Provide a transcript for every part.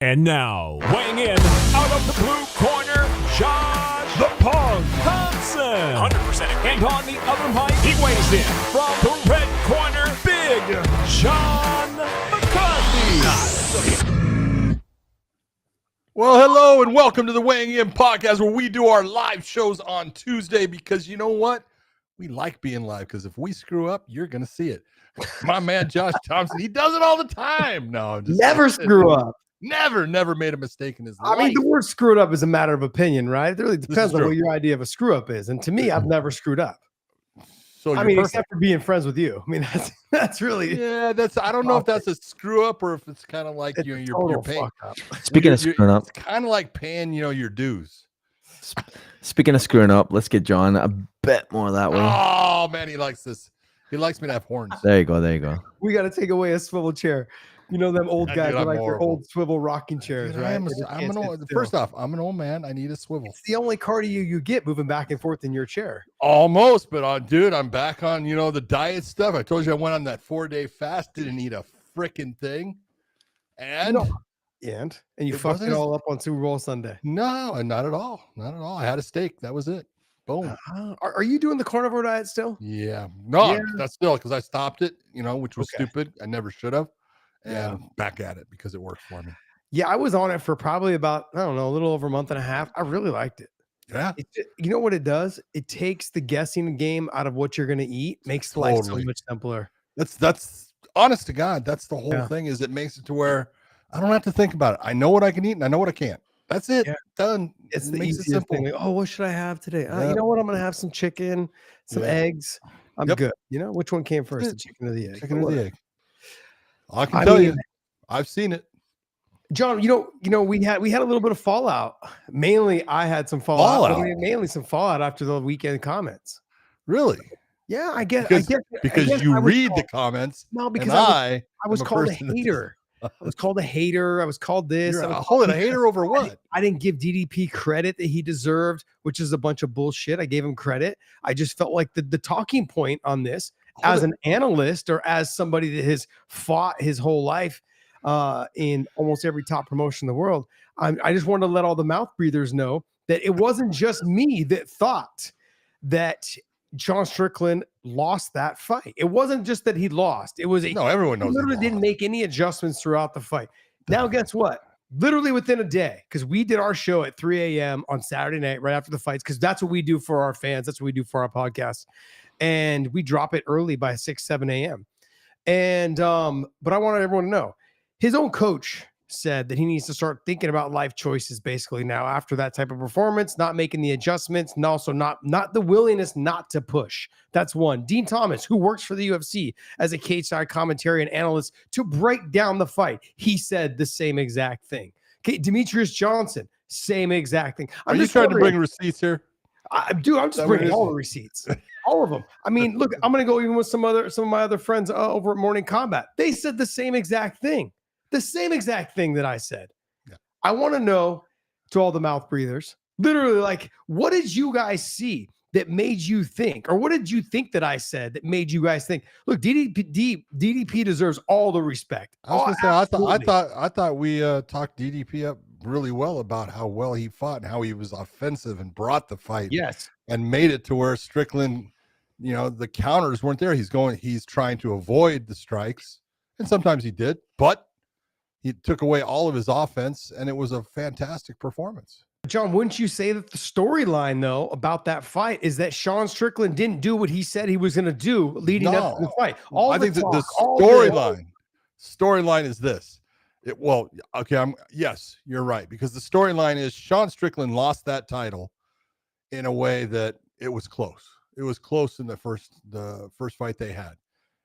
And now, weighing in out of the blue corner, Josh the Punk Thompson. 100%. And on the other mic, he weighs in from the red corner, Big John McCarthy. Well, hello and welcome to the Weighing In podcast, where we do our live shows on Tuesday because you know what? We like being live because if we screw up, you're going to see it. My man, Josh Thompson, he does it all the time. No, I'm just never screw up. Never made a mistake in his life. I mean, the word screwed up is a matter of opinion, right? It really depends on what your idea of a screw up is. And to me, I've never screwed up. So I mean, except for being friends with you. I mean, that's really I don't know if that's a screw up or if it's kind of like you're paying. Speaking of screwing up, it's kind of like paying your dues. Speaking of screwing up, let's get John a bit more that way. Oh man, he likes this. He likes me to have horns. There you go. We got to take away a swivel chair. You know them old guys are like their old swivel rocking chairs, right? First off, I'm an old man. I need a swivel. It's the only cardio you get moving back and forth in your chair. Almost, but dude, I'm back on the diet stuff. I told you I went on that 4-day fast, didn't eat a freaking thing, and you fucked it all up on Super Bowl Sunday. No, not at all. I had a steak. That was it. Boom. Are you doing the carnivore diet still? Yeah. No, that's still because I stopped it. Which was stupid. I never should have. And back at it because it worked for me. Yeah, I was on it for probably about, I don't know, a little over a month and a half. I really liked it. Yeah. You know what it does? It takes the guessing game out of what you're going to eat, makes life so much simpler. That's honest to God. That's the whole thing, is it makes it to where I don't have to think about it. I know what I can eat and I know what I can't. That's it. Yeah. Done. It's the easiest thing. Like, what should I have today? You know what? I'm going to have some chicken, some eggs. I'm good. Which one came first, the chicken or the egg? Chicken or the egg? I can tell you, I've seen it. John, we had a little bit of fallout. Mainly, I had some fallout. Mainly some fallout after the weekend comments. Really? Yeah, I guess because you read the comments. No, because I was called a hater. I was called a hater. I was called this. A hater over what? I didn't give DDP credit that he deserved, which is a bunch of bullshit. I gave him credit. I just felt like the talking point on this, as an analyst or as somebody that has fought his whole life in almost every top promotion in the world, I just wanted to let all the mouth breathers know that it wasn't just me that thought that Sean Strickland lost that fight. It wasn't just that he lost. It was everyone knows he literally didn't make any adjustments throughout the fight. Now, guess what? Literally within a day, because we did our show at 3 a.m. on Saturday night, right after the fights, because that's what we do for our fans. That's what we do for our podcast. And we drop it early by 6, 7 a.m. And but I wanted everyone to know his own coach said that he needs to start thinking about life choices basically now after that type of performance, not making the adjustments, and also not the willingness not to push. That's one. Dean Thomas, who works for the UFC as a cage-side commentary and analyst to break down the fight, he said the same exact thing. Okay, Demetrius Johnson, same exact thing. Are you trying to bring receipts here? I'm just bringing all the receipts. All of them. I mean, look, I'm going to go even with some of my other friends over at Morning Combat. They said the same exact thing. The same exact thing that I said. Yeah. I want to know, to all the mouth breathers, literally, like, what did you guys see that made you think, or what did you think that I said that made you guys think, look, DDP deserves all the respect. I was going to say, I thought we talked DDP up really well about how well he fought and how he was offensive and brought the fight. Yes. And made it to where Strickland, the counters weren't there. He's trying to avoid the strikes, and sometimes he did, but he took away all of his offense, and it was a fantastic performance. John, wouldn't you say that the storyline, though, about that fight is that Sean Strickland didn't do what he said he was going to do leading up to the fight? I think the storyline is this. Yes, you're right, because the storyline is Sean Strickland lost that title in a way that it was close. It was close in the first fight they had.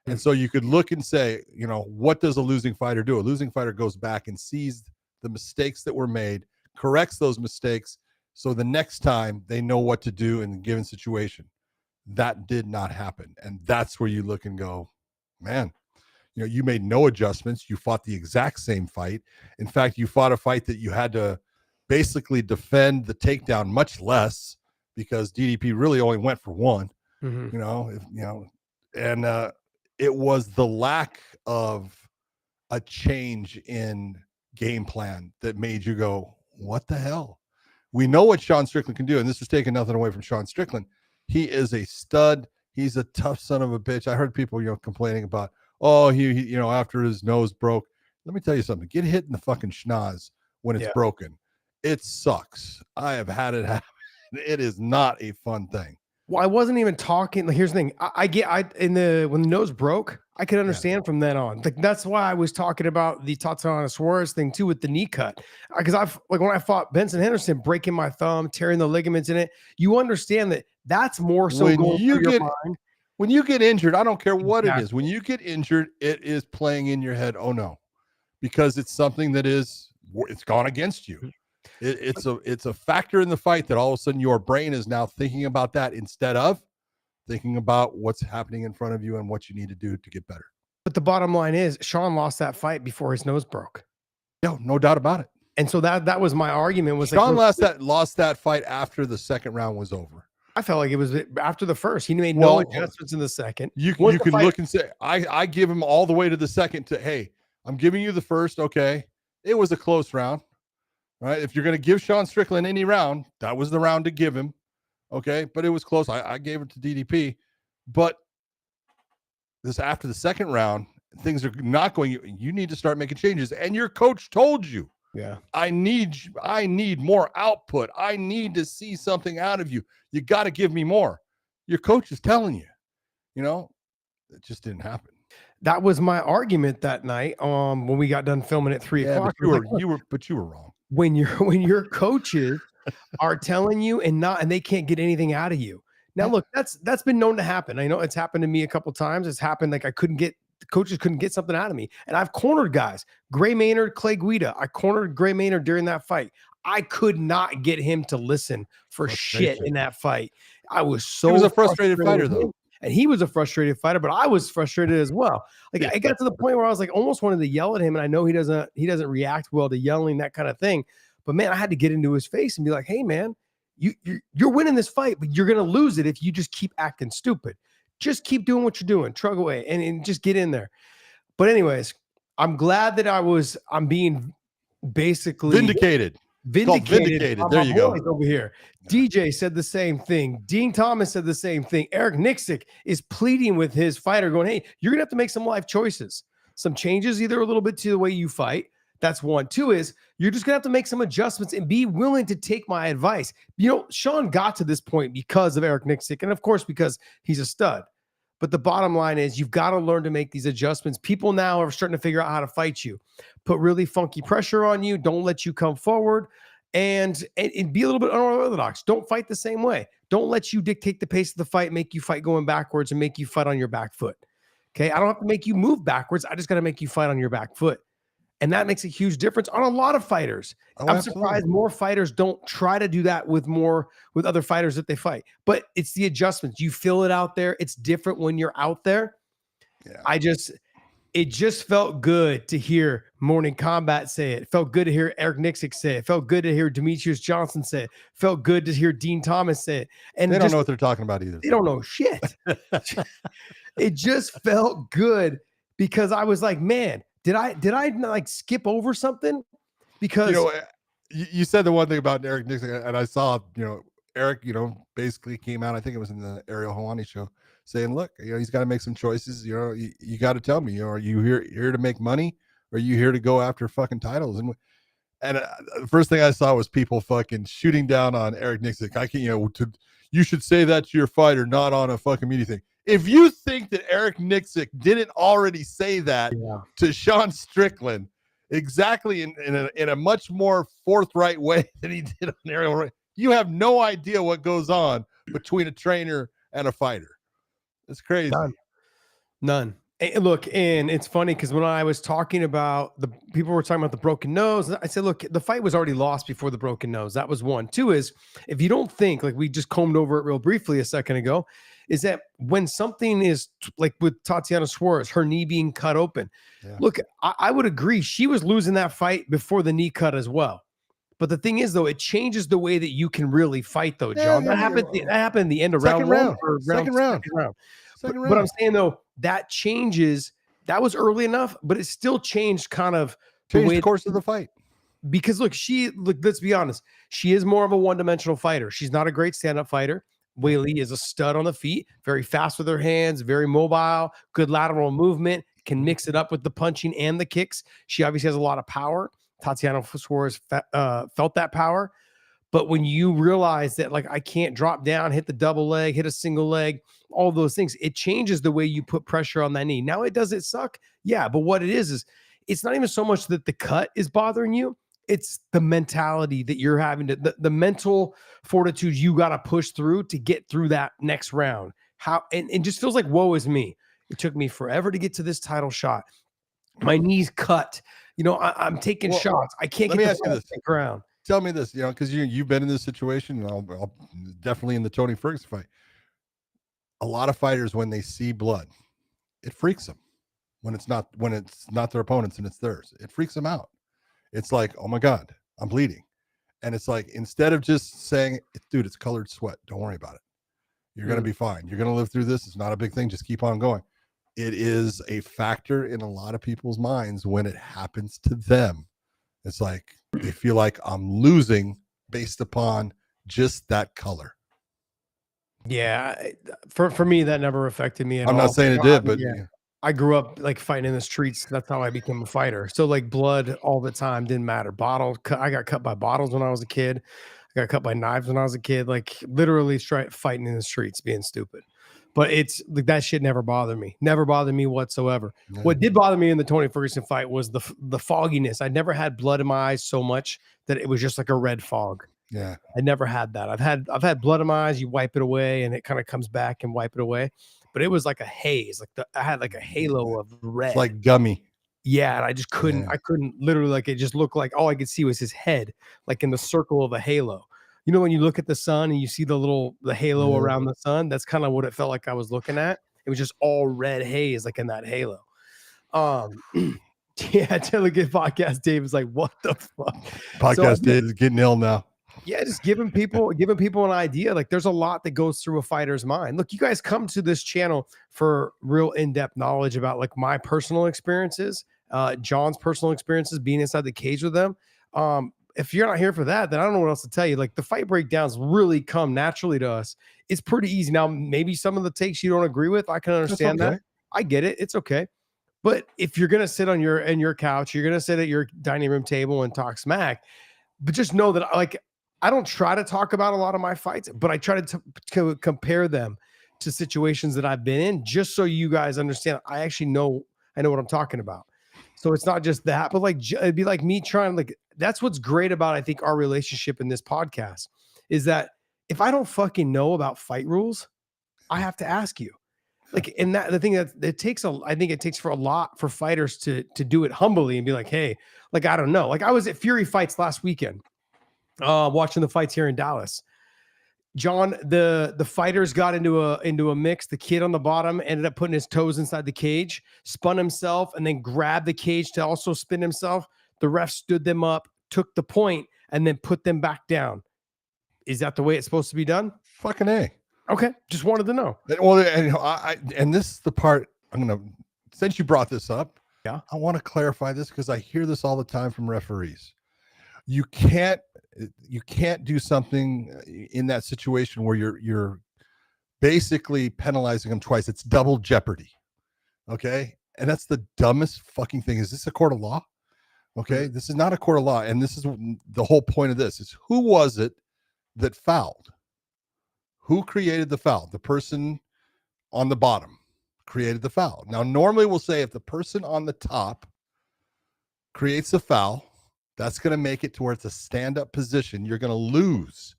And so you could look and say, what does a losing fighter do? A losing fighter goes back and sees the mistakes that were made, corrects those mistakes, so the next time they know what to do in a given situation. That did not happen. And that's where you look and go, man, you made no adjustments. You fought the exact same fight. In fact, you fought a fight that you had to basically defend the takedown much less because DDP really only went for one, and it was the lack of a change in game plan that made you go, what the hell? We know what Sean Strickland can do, and this is taking nothing away from Sean Strickland. He is a stud. He's a tough son of a bitch. I heard people, complaining about, oh, he after his nose broke. Let me tell you something. Get hit in the fucking schnoz when it's broken. It sucks. I have had it happen. It is not a fun thing. Well, I wasn't even talking. Like, here's the thing. When the nose broke, I could understand from then on. Like, that's why I was talking about the Tatiana Suarez thing too with the knee cut. Because when I fought Benson Henderson, breaking my thumb, tearing the ligaments in it, you understand that's more so going through your mind. When you get injured, I don't care what it is. When you get injured, it is playing in your head. Oh no, because it's something that it's gone against you. It's a factor in the fight that all of a sudden your brain is now thinking about that instead of thinking about what's happening in front of you and what you need to do to get better. But the bottom line is Sean lost that fight before his nose broke. No doubt about it. And so that was my argument. Was Sean lost that fight after the second round was over. I felt like it was after the first. He made no adjustments in the second. You can look and say, I give him all the way to the second to, hey, I'm giving you the first. Okay. It was a close round. Right. If you're going to give Sean Strickland any round, that was the round to give him. Okay. But it was close. I gave it to DDP. But this after the second round, things are not going. You need to start making changes. And your coach told you, I need more output. I need to see something out of you. You got to give me more. Your coach is telling you, it just didn't happen. That was my argument that night. When we got done filming at 3 o'clock. But you were wrong. When your coaches are telling you and they can't get anything out of you. Now, look, that's been known to happen. I know it's happened to me a couple of times. It's happened like the coaches couldn't get something out of me. And I've cornered guys, Gray Maynard, Clay Guida. I cornered Gray Maynard during that fight. I could not get him to listen for shit in that fight. I was so. He was a frustrated fighter though. And he was a frustrated fighter, but I was frustrated as well. Like I got to the point where I was like almost wanted to yell at him, and I know he doesn't react well to yelling, that kind of thing. But man, I had to get into his face and be like, "Hey, man, you're winning this fight, but you're gonna lose it if you just keep acting stupid. Just keep doing what you're doing, trug away, and just get in there." But anyways, I'm glad that I'm being basically vindicated. Vindicated. There you go. Over here. DJ said the same thing. Dean Thomas said the same thing. Eric Nixick is pleading with his fighter going, hey, you're going to have to make some life choices, some changes, either a little bit to the way you fight. That's one. Two is you're just going to have to make some adjustments and be willing to take my advice. Sean got to this point because of Eric Nixick and, of course, because he's a stud. But the bottom line is you've got to learn to make these adjustments. People now are starting to figure out how to fight you, put really funky pressure on you, don't let you come forward, and be a little bit unorthodox. Don't fight the same way. Don't let you dictate the pace of the fight, make you fight going backwards, and make you fight on your back foot. Okay? I don't have to make you move backwards. I just got to make you fight on your back foot. And that makes a huge difference on a lot of fighters. I'm surprised more fighters don't try to do that with other fighters that they fight. But it's the adjustments. You feel it out there. It's different when you're out there. Yeah. It just felt good to hear Morning Combat say it. It felt good to hear Eric Nixick say it. It felt good to hear Demetrius Johnson say it. It felt good to hear Dean Thomas say it. And they don't know what they're talking about either. They don't know shit. It just felt good because I was like, man, did I like skip over something? Because you said the one thing about Eric Nixick, and I saw, Eric, basically came out, I think it was in the Ariel Helwani show, saying, look, he's got to make some choices. You got to tell me, are you here to make money? Or are you here to go after fucking titles? And the first thing I saw was people fucking shooting down on Eric Nixick. I can, you should say that to your fighter, not on a fucking media thing. If you think that Eric Nixick didn't already say that to Sean Strickland exactly in a much more forthright way than he did on Ariel, you have no idea what goes on between a trainer and a fighter. It's crazy. None. And look, and it's funny because when I was talking about people were talking about the broken nose, I said, look, the fight was already lost before the broken nose. That was one. Two is if you don't think, like we just combed over it real briefly a second ago, is that when something is like with Tatiana Suarez, her knee being cut open. Yeah. Look, I would agree. She was losing that fight before the knee cut as well. But the thing is, though, it changes the way that you can really fight, though, John. That happened in the end of round one. Second round. But I'm saying, though, that changes. That was early enough, but it still changed kind of Change the course of the fight. Because look, let's be honest. She is more of a one-dimensional fighter. She's not a great stand-up fighter. Weili is a stud on the feet, very fast with her hands, very mobile, good lateral movement, can mix it up with the punching and the kicks. She obviously has a lot of power. Tatiana Suarez felt that power. But when you realize that, like, I can't drop down, hit the double leg, hit a single leg, all those things, it changes the way you put pressure on that knee. Now, does it suck? Yeah, but what it is it's not even so much that the cut is bothering you. It's the mentality that you're having to, the mental fortitude you got to push through to get through that next round. And it just feels like, woe is me. It took me forever to get to this title shot. My knee's cut. I'm taking shots. I can't get the ground. Tell me this, because you've been in this situation, and I'll definitely in the Tony Ferguson fight. A lot of fighters, when they see blood, it freaks them. When it's not their opponents and it's theirs, it freaks them out. It's like, oh my God, I'm bleeding. And it's like, instead of just saying, dude, it's colored sweat, don't worry about it. You're going to be fine. You're going to live through this. It's not a big thing. Just keep on going. It is a factor in a lot of people's minds when it happens to them. It's like, they feel like I'm losing based upon just that color. Yeah. For me, that never affected me at all. I'm not saying it did, but yeah. I grew up like fighting in the streets. That's how I became a fighter. So like blood all the time didn't matter. I got cut by bottles when I was a kid. I got cut by knives when I was a kid. Like literally fighting in the streets, being stupid. But it's like that shit never bothered me. Never bothered me whatsoever. Yeah. What did bother me in the Tony Ferguson fight was the fogginess. I never had blood in my eyes so much that it was just like a red fog. Yeah, I never had that. I've had blood in my eyes. You wipe it away, and it kind of comes back and wipe it away. But it was like a haze. I had like a halo of red. It's like gummy. Yeah, and I just couldn't. Yeah. I couldn't literally, like, it just looked like all I could see was his head, like in the circle of a halo. When you look at the sun and you see the halo around the sun, that's kind of what it felt like I was looking at. It was just all red haze, like in that halo. Yeah, Taylor Good Podcast Dave is like, what the fuck? Podcast Dave is getting ill now. Yeah, just giving people an idea. Like, there's a lot that goes through a fighter's mind. Look, you guys come to this channel for real in-depth knowledge about like my personal experiences, John's personal experiences, being inside the cage with them. If you're not here for that, then I don't know what else to tell you. Like, the fight breakdowns really come naturally to us. It's pretty easy. Now, maybe some of the takes you don't agree with, I can understand that. I get it. It's okay. But if you're gonna sit on your couch, you're gonna sit at your dining room table and talk smack. But just know that, like, I don't try to talk about a lot of my fights, but I try to compare them to situations that I've been in, just so you guys understand. I know what I'm talking about. So it's not just that, but like, it'd be like me trying, like, that's what's great about, I think, our relationship in this podcast is that if I don't fucking know about fight rules, I have to ask you. Like, and that the thing that I think it takes for a lot for fighters to do it humbly and be like, hey, like, I don't know. Like, I was at Fury Fights last weekend, watching the fights here in Dallas. John, the fighters got into a mix. The kid on the bottom ended up putting his toes inside the cage, spun himself, and then grabbed the cage to also spin himself. The ref stood them up, took the point, and then put them back down. Is that the way it's supposed to be done? Fucking A. Okay, just wanted to know. Well, and this is the part since you brought this up, yeah, I want to clarify this because I hear this all the time from referees. You can't do something in that situation where you're basically penalizing them twice. It's double jeopardy. Okay. And that's the dumbest fucking thing. Is this a court of law? Okay. This is not a court of law. And this is the whole point of this is, who was it that fouled? Who created the foul? The person on the bottom created the foul. Now, normally we'll say if the person on the top creates a foul, that's going to make it to where it's a stand-up position. You're going to lose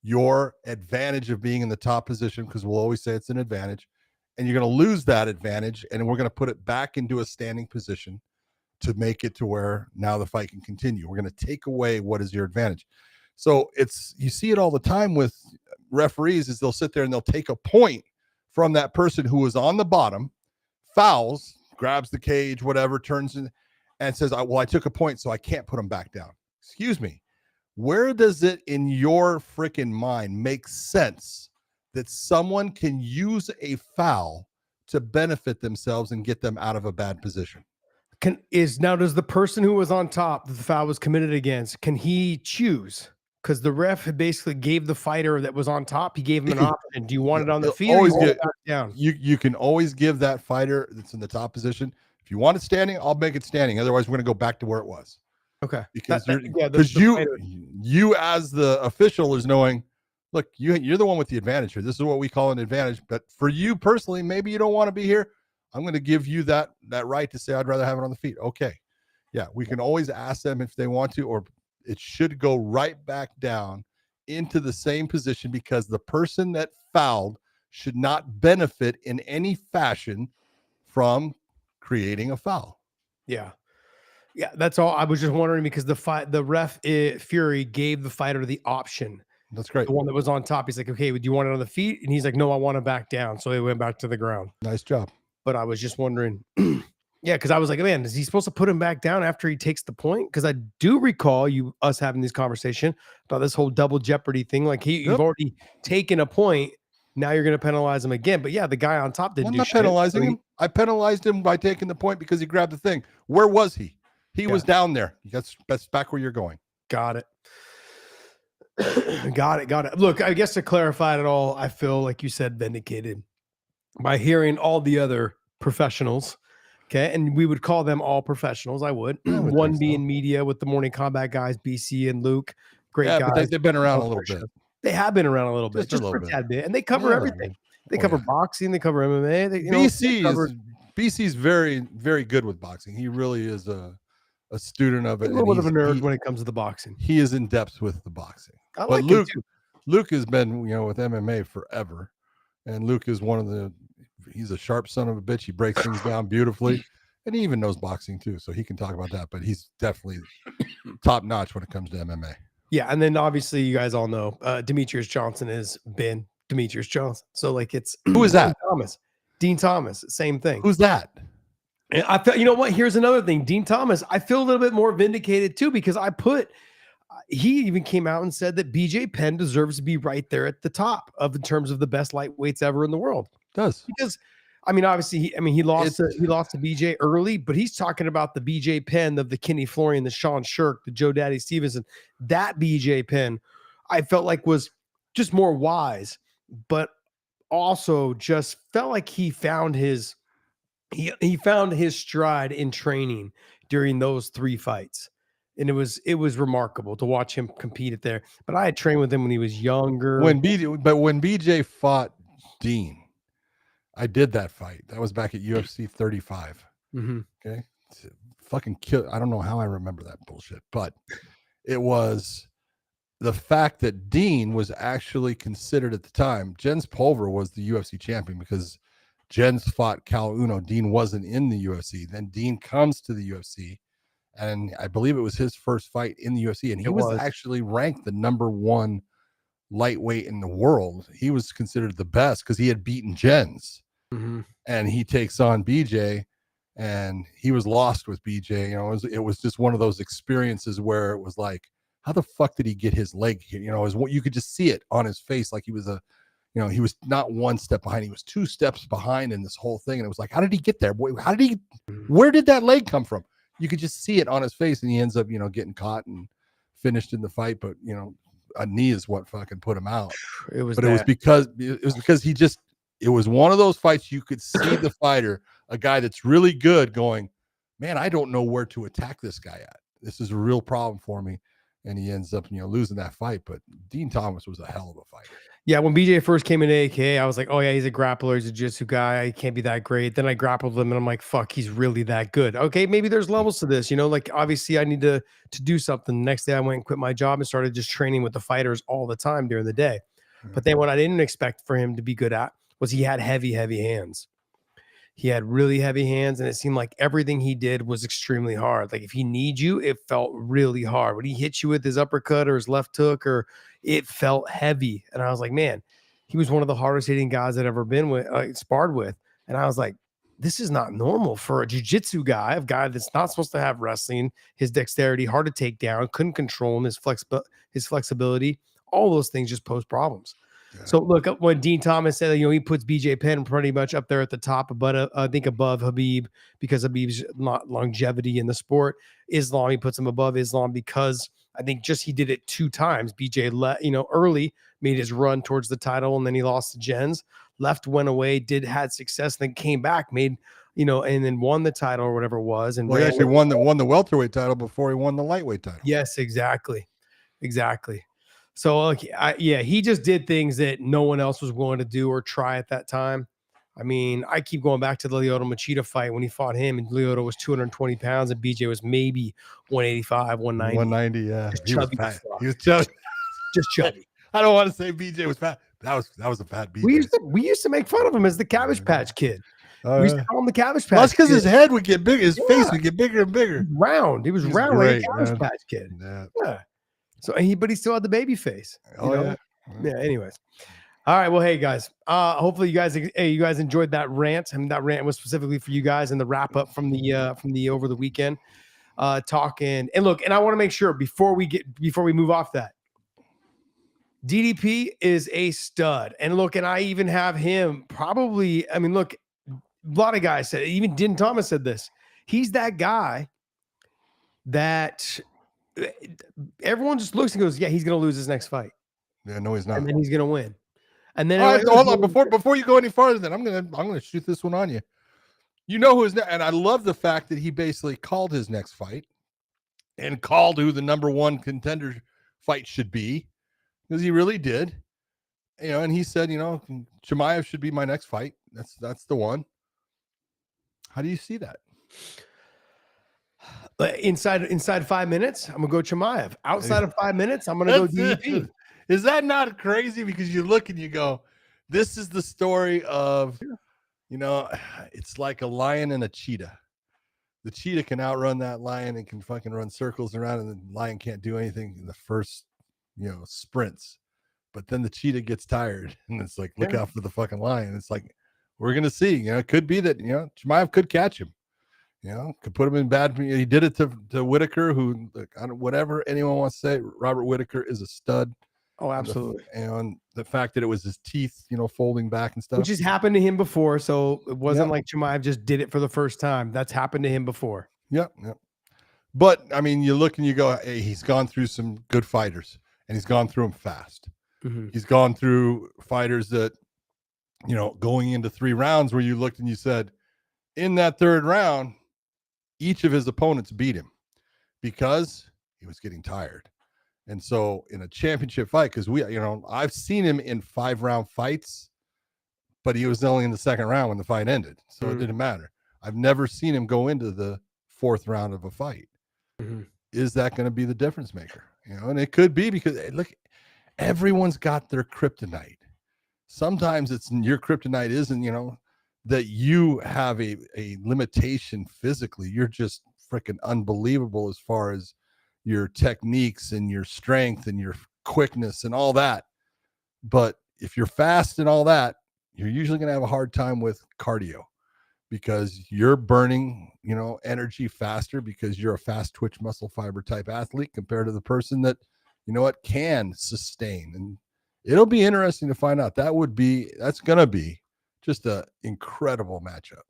your advantage of being in the top position, because we'll always say it's an advantage, and you're going to lose that advantage, and we're going to put it back into a standing position to make it to where now the fight can continue. We're going to take away what is your advantage. So you see it all the time with referees, is they'll sit there and they'll take a point from that person who was on the bottom, fouls, grabs the cage, whatever, turns in, and says, well, I took a point, so I can't put him back down. Excuse me. Where does it in your freaking mind make sense that someone can use a foul to benefit themselves and get them out of a bad position? Does the person who was on top that the foul was committed against, can he choose? Because the ref basically gave the fighter that was on top, he gave him an option. Do you want it on the feet or you want it back down? You can always give that fighter that's in the top position. If you want it standing, I'll make it standing. Otherwise, we're going to go back to where it was. Okay. Because you as the official is knowing, look, you're the one with the advantage here. This is what we call an advantage. But for you personally, maybe you don't want to be here. I'm going to give you that right to say I'd rather have it on the feet. Okay. Yeah, we can always ask them if they want to, or it should go right back down into the same position because the person that fouled should not benefit in any fashion from creating a foul. Yeah. Yeah, that's all. I was just wondering because the ref Fury gave the fighter the option. That's great. The one that was on top. He's like, okay, do you want it on the feet? And he's like, no, I want it back down. So he went back to the ground. Nice job. But I was just wondering, yeah, because I was like, man, is he supposed to put him back down after he takes the point? Because I do recall us having this conversation about this whole double jeopardy thing. Like you've already taken a point. Now you're going to penalize him again. But yeah, the guy on top didn't do shit. I'm not penalizing him. I penalized him by taking the point because he grabbed the thing. Where was he? He was down there. That's back where you're going. Got it. Got it. Look, I guess to clarify it all, I feel like you said vindicated by hearing all the other professionals. Okay. And we would call them all professionals. I would. One being media with the Morning Combat guys, BC and Luke. Great guys. But they've been around a little bit. They have been around a little bit. Just for a tad bit. And they cover everything. They cover boxing. They cover MMA. BC's very, very good with boxing. He really is a student of it. A little bit of a nerd when it comes to the boxing. He is in depth with the boxing. But Luke has been, with MMA forever. And Luke is he's a sharp son of a bitch. He breaks things down beautifully. And he even knows boxing too. So he can talk about that. But he's definitely top notch when it comes to MMA. Yeah. And then obviously you guys all know Demetrius Johnson has been Demetrius Johnson. So like who is that? Dean Thomas, same thing. Who's that? And I felt, you know what? Here's another thing. Dean Thomas, I feel a little bit more vindicated too, because he even came out and said that BJ Penn deserves to be right there at the top in terms of the best lightweights ever in the world. Because obviously he lost to BJ early, but he's talking about the BJ Penn of the Kenny Florian, the Sean Shirk, the Joe Daddy Stevenson. That BJ Penn, I felt like was just more wise, but also just felt like he found his stride in training during those 3 fights. And it was remarkable to watch him compete at there. But I had trained with him when he was younger. When BJ fought Dean, I did that fight. That was back at UFC 35. Mm-hmm. Okay. Fucking kill. I don't know how I remember that bullshit, but it was the fact that Dean was actually considered at the time. Jens Pulver was the UFC champion because Jens fought Cal Uno. Dean wasn't in the UFC. Then Dean comes to the UFC, and I believe it was his first fight in the UFC, and he was actually ranked the #1 lightweight in the world. He was considered the best because he had beaten Jens. Mm-hmm. And he takes on BJ, and he was lost with BJ. It was just one of those experiences where it was like, how the fuck did he get his leg here? You could just see it on his face, like he was he was not 1 step behind, he was 2 steps behind in this whole thing. And it was like, how did he get there? Where did that leg come from? You could just see it on his face, and he ends up, getting caught and finished in the fight. But a knee is what fucking put him out. It was because it was one of those fights you could see the fighter, a guy that's really good, going, man, I don't know where to attack this guy at. This is a real problem for me. And he ends up, losing that fight. But Dean Thomas was a hell of a fighter. Yeah, when BJ first came into AKA, I was like, oh yeah, he's a grappler, he's a jiu-jitsu guy. He can't be that great. Then I grappled him, and I'm like, fuck, he's really that good. Okay, maybe there's levels to this. Like obviously I need to do something. The next day I went and quit my job and started just training with the fighters all the time during the day. Mm-hmm. But then what I didn't expect for him to be good at was he had heavy hands. He had really heavy hands, and it seemed like everything he did was extremely hard. Like if he needs you, it felt really hard. When he hit you with his uppercut or his left hook, it felt heavy. And I was like, man, he was one of the hardest hitting guys I'd ever been with, sparred with. And I was like, this is not normal for a jiu-jitsu guy, a guy that's not supposed to have wrestling, his dexterity, hard to take down, couldn't control him, his flexibility. All those things just pose problems. Yeah. So look, when Dean Thomas said, he puts BJ Penn pretty much up there at the top, but I think above Habib because Habib's longevity in the sport. Islam, he puts him above Islam because I think just he did it 2 times. BJ early made his run towards the title, and then he lost to Jens. Left, went away, had success, then came back, made and then won the title or whatever it was. And he actually won the welterweight title before he won the lightweight title. Yes, exactly. So he just did things that no one else was willing to do or try at that time. I mean, I keep going back to the Lyoto Machida fight when he fought him, and Lyoto was 220 pounds, and BJ was maybe 185, 190. 190, yeah. Just He was chubby fat. as fuck. He was chubby. Just chubby. I don't want to say BJ was fat. That was a fat BJ. We used to make fun of him as the Cabbage Patch Kid. We used to call him the Cabbage Patch. That's because Kid. his head would get bigger, his face would get bigger and bigger. Round. He was round great, like a Cabbage man. Patch Kid. Yeah. So but he still had the baby face. Yeah. Yeah. Anyways. All right. Well, hey guys. Hopefully you guys enjoyed that rant. I mean, that rant was specifically for you guys and the wrap up from the over the weekend. Talking and look, and I want to make sure before we move off that. DDP is a stud. And look, and I even have him probably, I mean, look, a lot of guys said, even Dean Thomas said this. He's that guy that everyone just looks and goes, yeah, he's going to lose his next fight. Yeah, no, he's not. And then he's going to win. And then hold on, before you go any farther, then I'm gonna shoot this one on you. You know who is and I love the fact that he basically called his next fight and called who the number 1 contender fight should be, because he really did. And he said, Chimaev should be my next fight. That's the one. How do you see that? Inside 5 minutes, I'm gonna go Chimaev. Outside of 5 minutes, I'm gonna go DDP. Is that not crazy? Because you look and you go, this is the story of, it's like a lion and a cheetah. The cheetah can outrun that lion and can fucking run circles around, and the lion can't do anything in the first, sprints. But then the cheetah gets tired, and it's like, look out for the fucking lion. It's like, we're gonna see. It could be that Chimaev could catch him. Could put him in bad. He did it to Whitaker, who, whatever anyone wants to say, Robert Whitaker is a stud. Oh, absolutely. And the fact that it was his teeth, folding back and stuff. Which has happened to him before. So it wasn't like Chimaev just did it for the first time. That's happened to him before. Yep. But, I mean, you look and you go, hey, he's gone through some good fighters, and he's gone through them fast. Mm-hmm. He's gone through fighters that, going into 3 rounds where you looked and you said, in that 3rd round, each of his opponents beat him because he was getting tired. And so in a championship fight, because I've seen him in 5-round fights, but he was only in the 2nd round when the fight ended. So it didn't matter. I've never seen him go into the 4th round of a fight. Mm-hmm. Is that going to be the difference maker? And it could be, because look, everyone's got their kryptonite. Sometimes your kryptonite isn't, that you have a limitation physically. You're just freaking unbelievable as far as your techniques and your strength and your quickness and all that. But if you're fast and all that, you're usually going to have a hard time with cardio, because you're burning, energy faster, because you're a fast twitch muscle fiber type athlete compared to the person that, can sustain. And it'll be interesting to find out. That's going to be just an incredible matchup.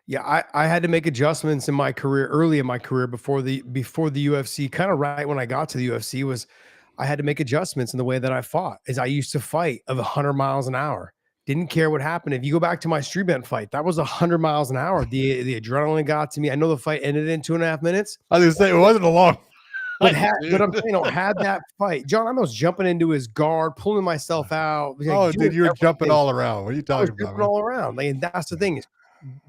Yeah, I had to make adjustments in my career, early in my career, before the UFC, kind of right when I got to the UFC, I had to make adjustments in the way that I fought. As I used to fight of 100 miles an hour. Didn't care what happened. If you go back to my street event fight, that was 100 miles an hour. The adrenaline got to me. I know the fight ended in 2.5 minutes. I was going to say, it wasn't a long but I'm saying, had that fight, John, I was jumping into his guard, pulling myself out. Dude, you were jumping all around. What are you talking about? Jumping all around. And that's the thing is,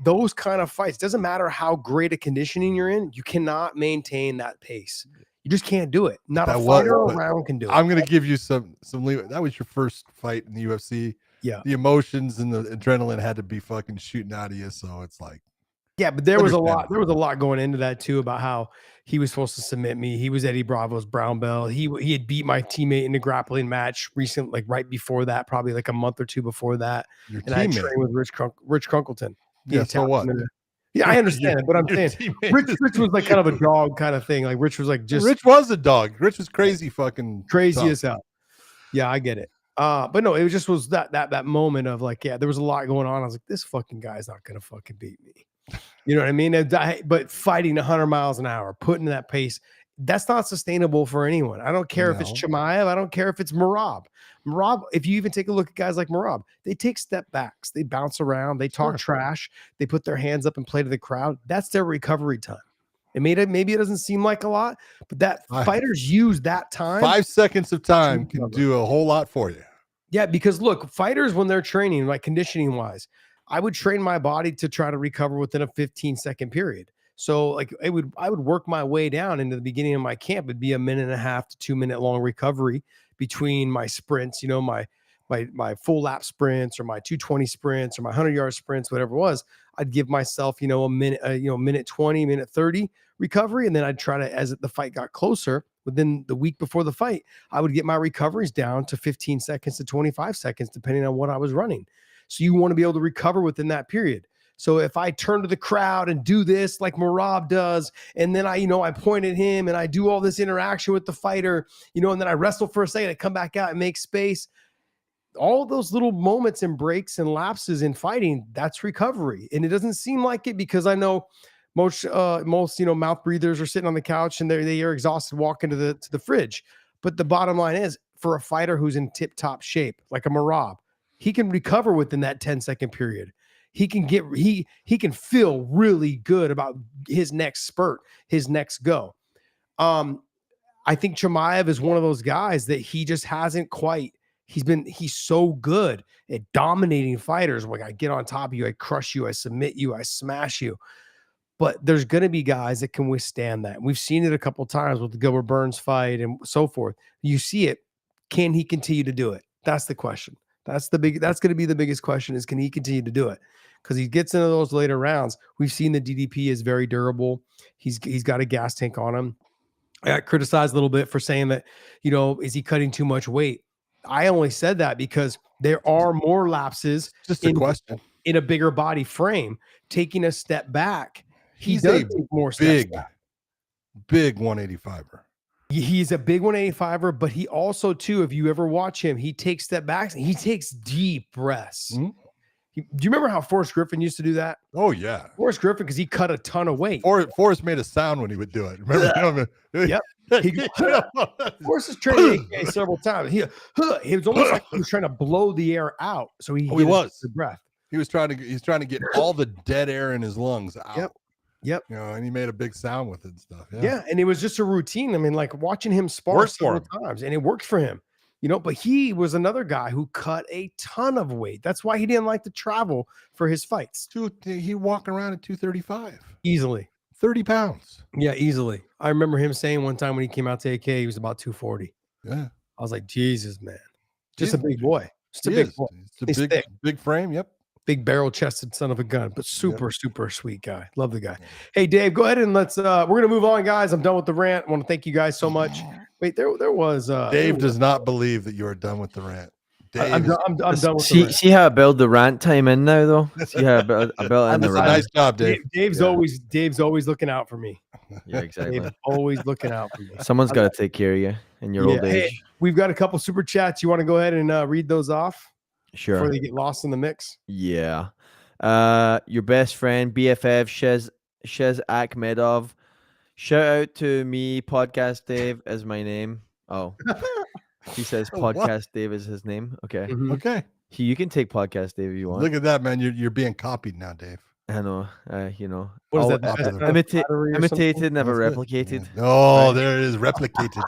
those kind of fights, doesn't matter how great a conditioning you're in, you cannot maintain that pace. You just can't do it. Not a fighter around can do it. I'm going to give you some leeway. That was your first fight in the UFC. Yeah. The emotions and the adrenaline had to be fucking shooting out of you. So it's like, yeah, but there was a lot going into that too, about how he was supposed to submit me. He was Eddie Bravo's brown belt. He had beat my teammate in a grappling match recently, like right before that, probably like a month or 2 before that. I trained with Rich Crunkleton. Yeah, so what? Yeah, I understand it, but I'm saying Rich was like kind of a dog kind of thing. Like Rich was like Rich was a dog. Rich was crazy fucking crazy tough. as hell. Yeah, I get it. But no, it just was that moment of like, yeah, there was a lot going on. I was like, this fucking guy's not gonna fucking beat me. You know what I mean? But fighting 100 miles an hour, putting that pace, that's not sustainable for anyone. I don't care if it's Chimaev. I don't care if it's Merab. Merab, if you even take a look at guys like Merab, they take step backs, they bounce around, they talk trash, they put their hands up and play to the crowd. That's their recovery time. Maybe it doesn't seem like a lot, but fighters use that time. 5 seconds of time can do a whole lot for you. Yeah, because look, fighters, when they're training, like conditioning wise, I would train my body to try to recover within a 15-second period. So like I would work my way down into the beginning of my camp. It'd be a 1.5 to 2 minute long recovery between my sprints, you know, my full lap sprints or my 220 sprints or my 100-yard sprints, whatever it was. I'd give myself, you know, a minute, minute 20, minute 30 recovery. And then I'd try to, as the fight got closer, within the week before the fight, I would get my recoveries down to 15 seconds to 25 seconds, depending on what I was running. So you want to be able to recover within that period. So if I turn to the crowd and do this like Merab does, and then I point at him and I do all this interaction with the fighter, you know, and then I wrestle for a second, I come back out and make space. All those little moments and breaks and lapses in fighting, that's recovery. And it doesn't seem like it, because I know most mouth breathers are sitting on the couch and they are exhausted walking to the fridge. But the bottom line is, for a fighter who's in tip-top shape, like a Merab, he can recover within that 10-second period. He can feel really good about his next spurt, his next go. I think Chimaev is one of those guys that he just hasn't quite. He's so good at dominating fighters. Like, I get on top of you, I crush you, I submit you, I smash you. But there's going to be guys that can withstand that. We've seen it a couple of times with the Gilbert Burns fight and so forth. You see it. Can he continue to do it? That's the question. That's going to be the biggest question, is can he continue to do it? Because he gets into those later rounds. We've seen the DDP is very durable. He's got a gas tank on him. I got criticized a little bit for saying that, you know, is he cutting too much weight? I only said that because there are more lapses. Just a question. In a bigger body frame, taking a step back. He does take more steps back. Big 185er. He's a big 185er, but he also, too, if you ever watch him, he takes step backs and he takes deep breaths. Mm-hmm. Do you remember how Forrest Griffin used to do that? Oh, yeah. Forrest Griffin, because he cut a ton of weight. Forrest made a sound when he would do it. Remember? Yep. Forrest has trained AK several times. He was almost like he was trying to blow the air out. So he was the breath. He's trying to get all the dead air in his lungs out. Yep. You know, and he made a big sound with it and stuff. Yeah. And it was just a routine. I mean, like watching him spar several times, and it worked for him. You know, but he was another guy who cut a ton of weight. That's why he didn't like to travel for his fights. He walked around at 235. Easily. 30 pounds. Yeah, easily. I remember him saying one time when he came out to AK, he was about 240. Yeah. I was like, Jesus, man. Just a big boy. Just a big boy. It's a big frame. Yep. Big barrel-chested son of a gun, but super sweet guy. Love the guy. Hey, Dave, go ahead and we're going to move on, guys. I'm done with the rant. I want to thank you guys so much. Wait, there was Dave does not believe that you are done with the rant. Dave, I'm done with the rant. See how I build the rant time in now, though? See how I build in the rant. Nice job, Dave. Dave's always looking out for me. Yeah, exactly. Dave's always looking out for me. Someone's got to take care of you in your old age. Hey, we've got a couple super chats. You want to go ahead and read those off? Sure. Before they get lost in the mix? Yeah. Your best friend, BFF, Shez Akhmedov. Shout out to me, Podcast Dave is my name. Oh, he says Podcast Dave is his name. Okay. Mm-hmm. Okay. You can take Podcast Dave if you want. Look at that, man. You're being copied now, Dave. I know. You know. What is that? Imitated, never replicated. Yeah. Oh, there it is. Replicated.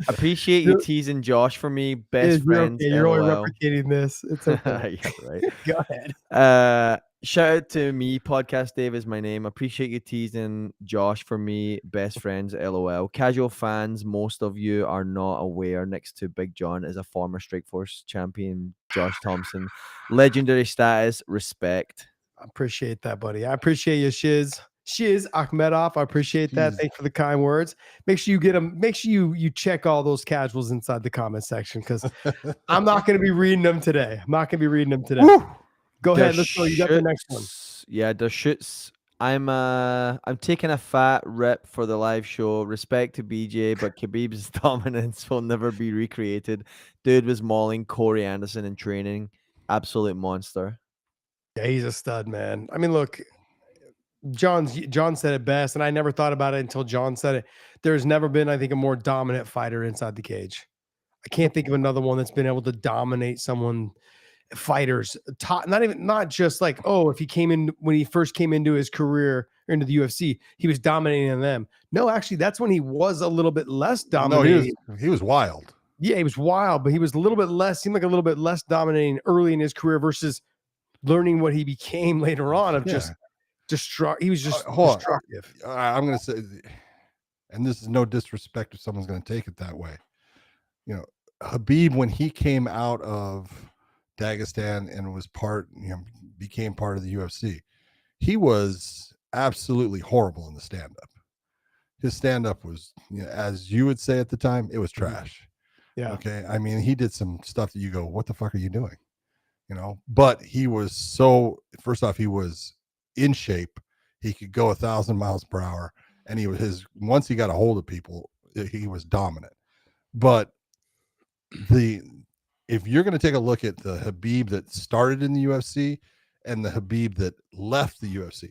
Appreciate you teasing Josh for me. Best friends. Okay. You're only replicating this. It's okay. Yeah, right. Go ahead. Shout out to me. Podcast Dave is my name. Appreciate you teasing Josh for me. Best friends. LOL. Casual fans, most of you are not aware. Next to Big John is a former Strikeforce champion, Josh Thompson. Legendary status. Respect. I appreciate that, buddy. I appreciate you, Shiz Akhmedov. I appreciate that. Thanks for the kind words. Make sure you get them. Make sure you check all those casuals inside the comment section, because I'm not going to be reading them today. Woo! Go ahead. Let's go. You got the next one. Yeah, the shoots I'm taking a fat rip for the live show. Respect to BJ, but Khabib's dominance will never be recreated. Dude was mauling Corey Anderson in training. Absolute monster. Yeah, he's a stud, man. I mean, look, John said it best, and I never thought about it until John said it. There's never been, I think, a more dominant fighter inside the cage. I can't think of another one that's been able to dominate someone. Fighters, not just like, oh, if he came in when he first came into his career or into the UFC, he was dominating them. No, actually, that's when he was a little bit less dominating. No, he was wild. Yeah, he was wild, but he was a little bit less, seemed like a little bit less dominating early in his career versus learning what he became later on of just destruct. He was just destructive. I'm going to say, and this is no disrespect if someone's going to take it that way. You know, Khabib, when he came out of Dagestan and was became part of the UFC, he was absolutely horrible in the stand-up. His stand-up was, as you would say at the time, it was trash. Yeah. Okay. I mean, he did some stuff that you go, what the fuck are you doing? But he was first off, he was in shape. He could go 1,000 miles per hour, and once he got a hold of people, he was dominant. But if you're going to take a look at the Khabib that started in the UFC and the Khabib that left the UFC,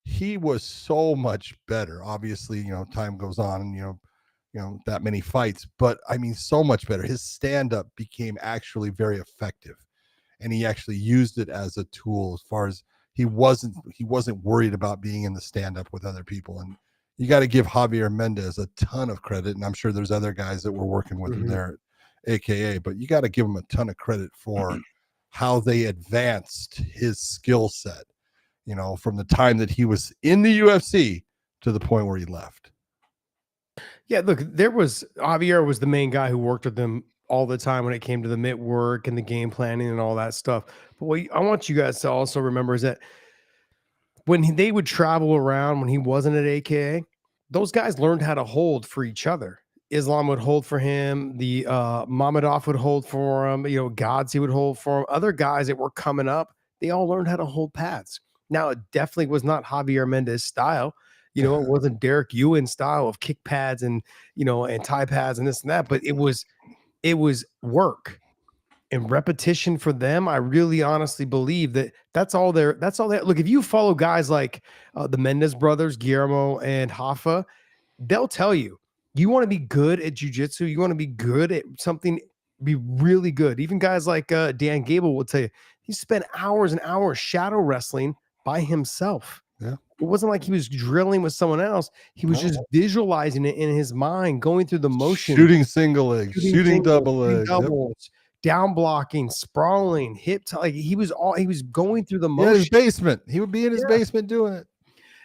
he was so much better. Obviously, time goes on and, that many fights, but I mean, so much better. His stand-up became actually very effective, and he actually used it as a tool as far as he wasn't worried about being in the stand-up with other people. And you got to give Javier Mendez a ton of credit. And I'm sure there's other guys that were working with him there, AKA, but you got to give him a ton of credit for how they advanced his skill set, from the time that he was in the UFC to the point where he left. Yeah, look, Javier was the main guy who worked with them all the time when it came to the mitt work and the game planning and all that stuff. But what I want you guys to also remember is that when they would travel around, when he wasn't at AKA, those guys learned how to hold for each other. Islam would hold for him. The Mamadov would hold for him. Godsey would hold for him. Other guys that were coming up, they all learned how to hold pads. Now, it definitely was not Javier Mendez style. It wasn't Derek Ewan style of kick pads and, and tie pads and this and that. But it was work and repetition for them. I really honestly believe that's all they look. If you follow guys like the Mendez brothers, Guillermo and Hoffa, they'll tell you want to be good at jiu-jitsu, you want to be good at something, be really good. Even guys like Dan Gable will tell you he spent hours and hours shadow wrestling by himself. Yeah. It wasn't like he was drilling with someone else. He was just visualizing it in his mind, going through the motion, shooting single legs, shooting double legs, doubles, down blocking, sprawling, he was going through the motion. In his basement. He would be in his basement doing it.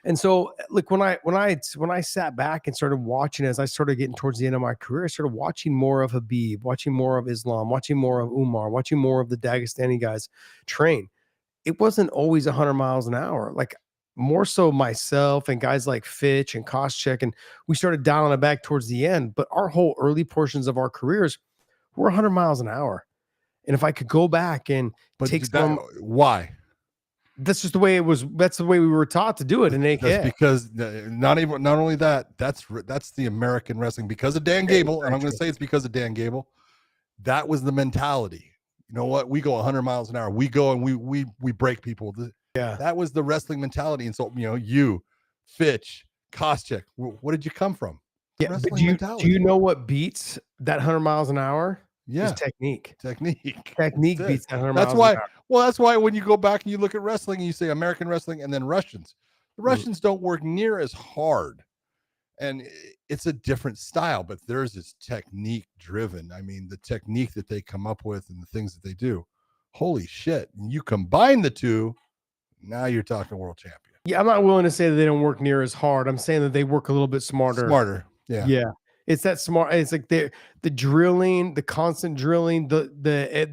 And so, look, when I sat back and started watching, as I started getting towards the end of my career, I started watching more of Khabib, watching more of Islam, watching more of Umar, watching more of the Dagestani guys train. It wasn't always 100 miles an hour. Like, more so myself and guys like Fitch and Koscheck, and we started dialing it back towards the end. But our whole early portions of our careers were 100 miles an hour. And if I could go back and why? That's just the way it was. That's the way we were taught to do it in AK. That's because not only that, that's the American wrestling, because of Dan Gable. And I'm going to say it's because of Dan Gable. That was the mentality. You know what? We go 100 miles an hour. We go and we break people. Yeah. That was the wrestling mentality. And so, you, Fitch, Koscheck, what did you come from? Yeah. But do you know what beats that 100 miles an hour? Yeah. Technique. Technique Beats that 100 miles an hour. Well, that's why when you go back and you look at wrestling and you say American wrestling and then Russians, the Russians don't work near as hard. And it's a different style, but theirs is technique driven. I mean, the technique that they come up with and the things that they do, holy shit. And you combine the two, now you're talking world champion. Yeah, I'm not willing to say that they don't work near as hard. I'm saying that they work a little bit smarter. Yeah. Yeah. It's that smart. It's like the drilling, the constant drilling, the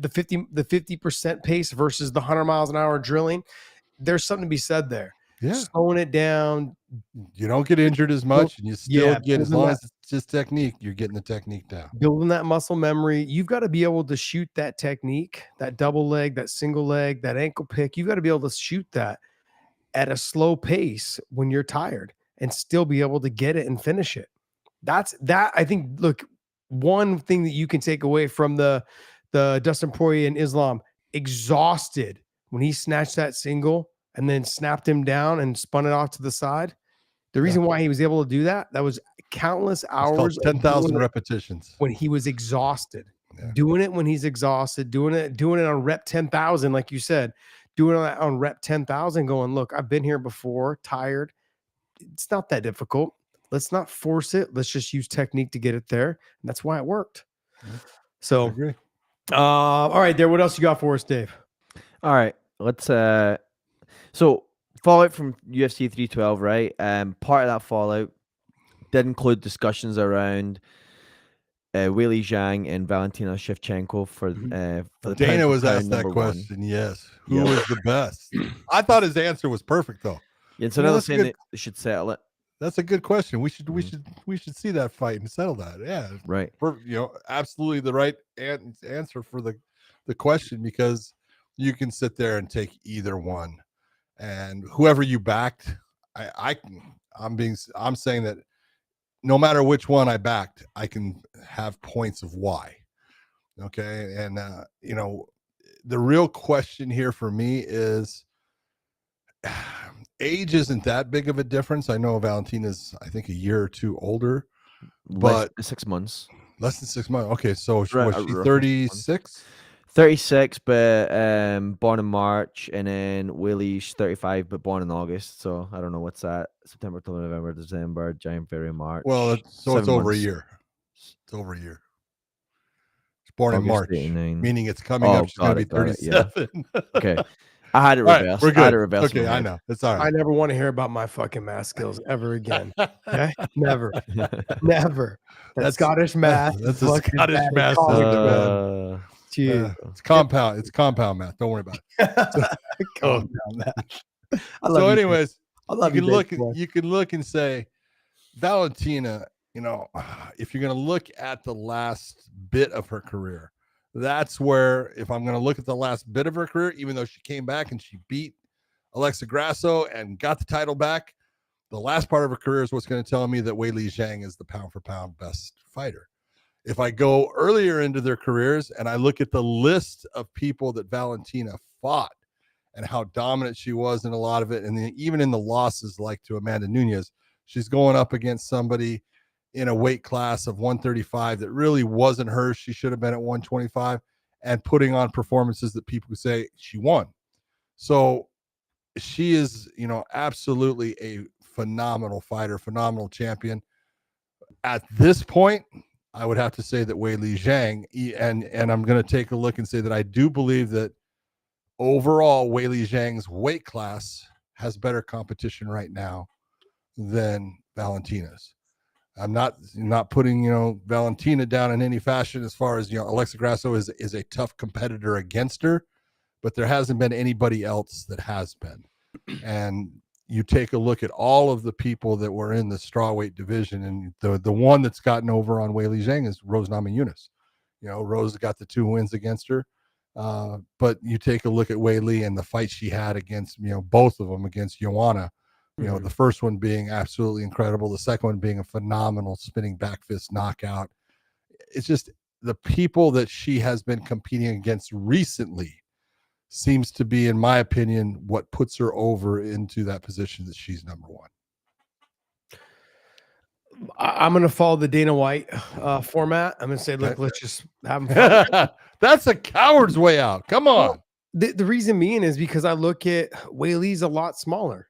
50% pace versus the 100 miles an hour drilling. There's something to be said there. Yeah. Slowing it down. You don't get injured as much, and you still get, as long as it's just technique, you're getting the technique down. Building that muscle memory. You've got to be able to shoot that technique, that double leg, that single leg, that ankle pick. You've got to be able to shoot that at a slow pace when you're tired and still be able to get it and finish it. That's that. I think, look, one thing that you can take away from the Dustin Poirier and Islam, exhausted when he snatched that single and then snapped him down and spun it off to the side. The reason why he was able to do that was countless hours, 10,000 repetitions when he was exhausted. Doing it when he's exhausted, doing it on rep 10,000, like you said, doing it on rep 10,000, going, look, I've been here before, tired. It's not that difficult. Let's not force it. Let's just use technique to get it there. And that's why it worked. So, all right, there. What else you got for us, Dave? All right, let's so fallout from UFC 312, right? Part of that fallout did include discussions around Weili Zhang and Valentina Shevchenko for the Dana was asked that question. One. Yes, who was the best? I thought his answer was perfect, though. Yeah, it's another thing that they should settle it. That's a good question. We should see that fight and settle that. Yeah, right. Absolutely the right answer for the question, because you can sit there and take either one, and whoever you backed, I'm saying that no matter which one I backed, I can have points of why. Okay, and the real question here for me is, age isn't that big of a difference. I know Valentina's, I think, a year or two older, but 6 months. Less than 6 months. Okay, so was she 36? 36, but born in March, and then Weili's 35, but born in August. So I don't know what's that. September, October, November, December, January, February, March. Well, so it's over a year. It's over a year. It's born in March, 89. meaning it's coming up. She's going to be 37. Okay. I had it reversed. We're good. I had it reversed. Okay, I know. It's all right. I never want to hear about my fucking math skills ever again. Okay? Never. Never. That's Scottish math. That's a Scottish math. It's compound. It's compound math. Don't worry about it. Compound math. So, anyways, you can look and say, Valentina, if you're going to look at the last bit of her career, that's where, if I'm going to look at the last bit of her career, even though she came back and she beat Alexa Grasso and got the title back, the last part of her career is what's going to tell me that Weili Zhang is the pound for pound best fighter. If I go earlier into their careers and I look at the list of people that Valentina fought and how dominant she was in a lot of it, and then even in the losses, like to Amanda Nunes, she's going up against somebody in a weight class of 135 that really wasn't hers. She should have been at 125, and putting on performances that people say she won. So she is, absolutely a phenomenal fighter, phenomenal champion. At this point, I would have to say that Weili Zhang, and I'm going to take a look and say that I do believe that overall Weili Zhang's weight class has better competition right now than Valentina's. I'm not putting, Valentina down in any fashion as far as, Alexa Grasso is a tough competitor against her, but there hasn't been anybody else that has been. And you take a look at all of the people that were in the strawweight division, and the one that's gotten over on Weili Zhang is Rose Namajunas. Rose got the 2 wins against her. But you take a look at Weili and the fight she had against, both of them against Joanna. The first one being absolutely incredible, the second one being a phenomenal spinning back fist knockout. It's just the people that she has been competing against recently seems to be, in my opinion, what puts her over into that position that she's number one. I'm going to follow the Dana White format. I'm going to say, look, let's just have fun. That's a coward's way out. Come on. Well, the reason being is because I look at Weili's a lot smaller.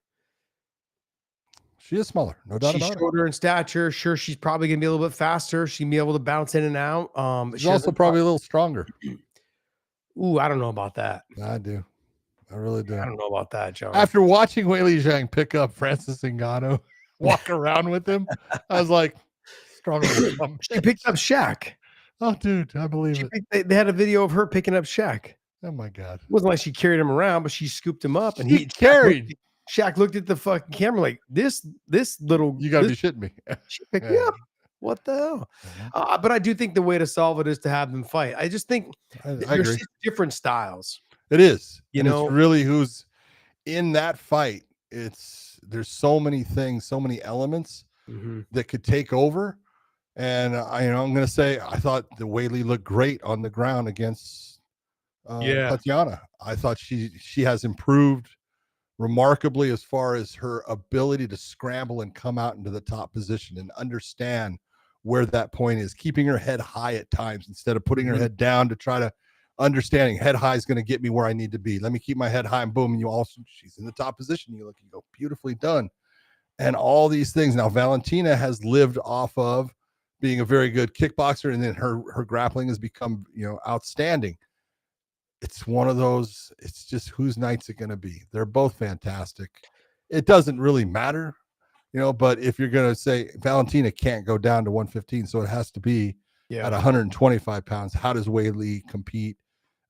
She is smaller, no doubt about it. She's shorter in stature. Sure, she's probably going to be a little bit faster. She'll be able to bounce in and out. She's also probably a little stronger. Ooh, I don't know about that. I do. I really do. I don't know about that, Joe. After watching Weili Zhang pick up Francis Ngannou, walk around with him, I was like, stronger. She picked up Shaq. Oh, dude, I believe it. They had a video of her picking up Shaq. Oh, my God. It wasn't like she carried him around, but she scooped him up. And he carried. Shaq looked at the fucking camera like, this little. You got to be shitting me. She picked me up. What the hell? But I do think the way to solve it is to have them fight. I just think there's just different styles. It is. It's really who's in that fight there's so many things, so many elements that could take over. And I'm going to say, I thought the Weili looked great on the ground against Tatiana. I thought she has improved remarkably as far as her ability to scramble and come out into the top position and understand where that point is, keeping her head high at times instead of putting her head down to try to understanding head high is going to get me where I need to be. Let me keep my head high, and boom, and she's in the top position. You go, beautifully done. And all these things. Now, Valentina has lived off of being a very good kickboxer, and then her grappling has become, outstanding. It's one of those, it's just whose night's it going to be? They're both fantastic. It doesn't really matter, but if you're going to say Valentina can't go down to 115, so it has to be at 125 pounds. How does Weili compete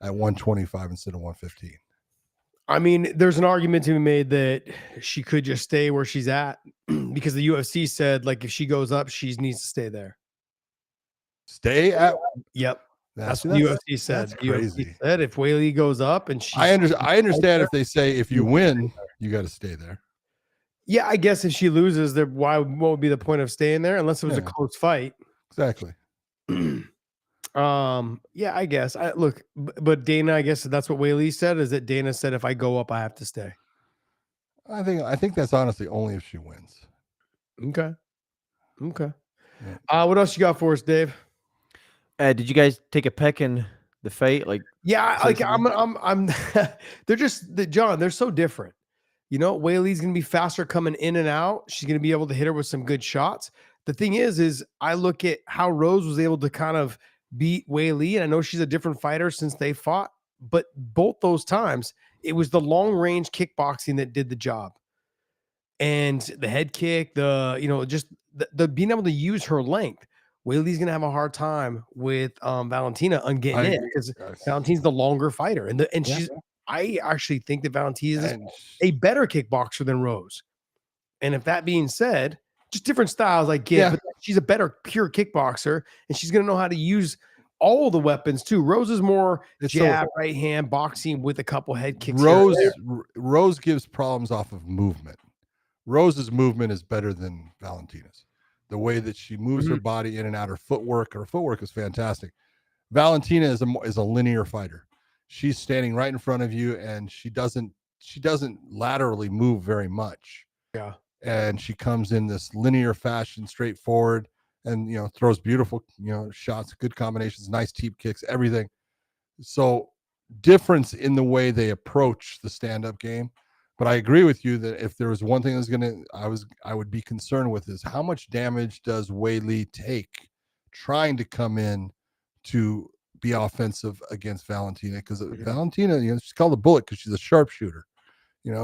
at 125 instead of 115? I mean, there's an argument to be made that she could just stay where she's at because the UFC said, like, if she goes up, she needs to stay there. Stay at? Yep. That's what the UFC said. That's crazy. UFC said if Weili goes up and she, I understand if they say if you win, you got to stay there. Yeah, I guess if she loses, what would be the point of staying there unless it was a close fight? Exactly. Yeah, I guess. But Dana, I guess that's what Weili said. Is that Dana said if I go up, I have to stay. I think that's honestly only if she wins. Okay. What else you got for us, Dave? Did you guys take a pick in the fight? I'm they're just John, they're so different. Weili's gonna be faster coming in and out. She's gonna be able to hit her with some good shots. The thing is I look at how Rose was able to kind of beat Weili, and I know she's a different fighter since they fought, but both those times it was the long range kickboxing that did the job. And the head kick, just the being able to use her length. Weili's gonna have a hard time with Valentina on getting in because Valentina's the longer fighter, I actually think that Valentina is a better kickboxer than Rose. And if that being said, just different styles I get, but she's a better pure kickboxer, and she's gonna know how to use all the weapons too. Rose is more jab, right hand, boxing with a couple head kicks. Rose gives problems off of movement. Rose's movement is better than Valentina's. The way that she moves her body in and out, her footwork is fantastic. Valentina is a linear fighter. She's standing right in front of you, and she doesn't laterally move very much. Yeah. And she comes in this linear fashion, straightforward, and throws beautiful, shots, good combinations, nice teep kicks, everything. So difference in the way they approach the stand-up game. But I agree with you that if there was one thing I would be concerned with is how much damage does Weili take trying to come in to be offensive against Valentina? Because Valentina, she's called a bullet because she's a sharpshooter.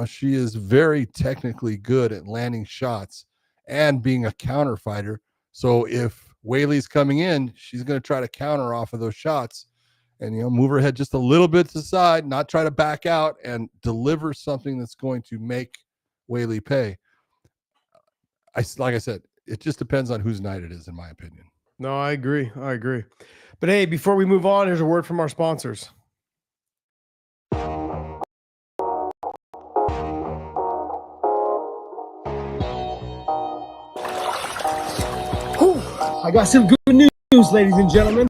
She is very technically good at landing shots and being a counter fighter. So if Weili's coming in, she's going to try to counter off of those shots and, move her head just a little bit to the side, not try to back out and deliver something that's going to make Weili pay. Like I said, it just depends on whose night it is, in my opinion. No, I agree. But hey, before we move on, here's a word from our sponsors. I got some good news, ladies and gentlemen.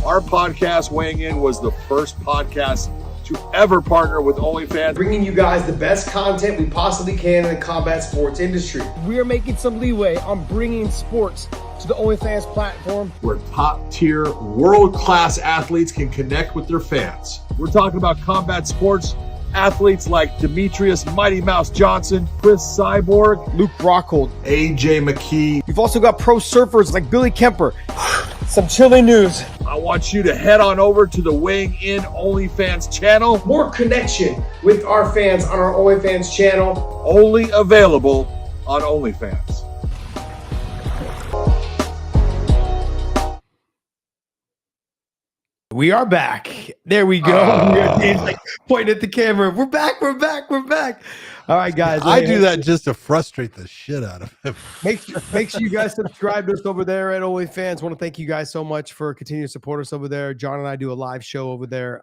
Our podcast, Weighing In, was the first podcast to ever partner with OnlyFans, bringing you guys the best content we possibly can in the combat sports industry. We are making some leeway on bringing sports to the OnlyFans platform, where top-tier, world-class athletes can connect with their fans. We're talking about combat sports athletes like Demetrius Mighty Mouse Johnson, Chris Cyborg, Luke Rockhold, AJ McKee. You've also got pro surfers like Billy Kemper. Some chilling news. I want you to head on over to the Weighing In OnlyFans channel. More connection with our fans on our OnlyFans channel. Only available on OnlyFans. We are back. There we go. Dave's like pointing at the camera. We're back. All right, guys. I do that just to frustrate the shit out of him. Make sure you guys subscribe to us over there at OnlyFans. Want to thank you guys so much for continuing to support us over there. John and I do a live show over there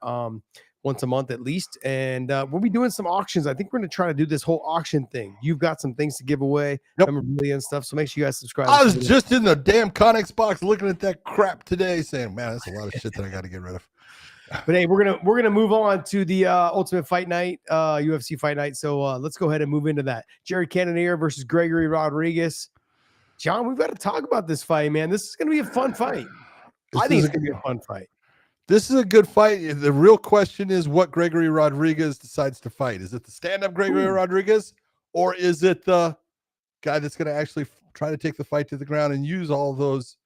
once a month at least. And we'll be doing some auctions. I think we're going to try to do this whole auction thing. You've got some things to give away, memorabilia and stuff. So make sure you guys subscribe. I was just in the damn Connex box looking at that crap today saying, man, that's a lot of shit that I got to get rid of. But hey, we're gonna move on to the Ultimate Fight Night, UFC Fight Night. So let's go ahead and move into that. Jared Cannonier versus Gregory Rodrigues. John, we've got to talk about this fight, man. This is gonna be a fun fight. I think it's gonna be a fun fight. This is a good fight. The real question is what Gregory Rodrigues decides to fight. Is it the stand-up Gregory Rodrigues, or is it the guy that's going to actually try to take the fight to the ground and use all those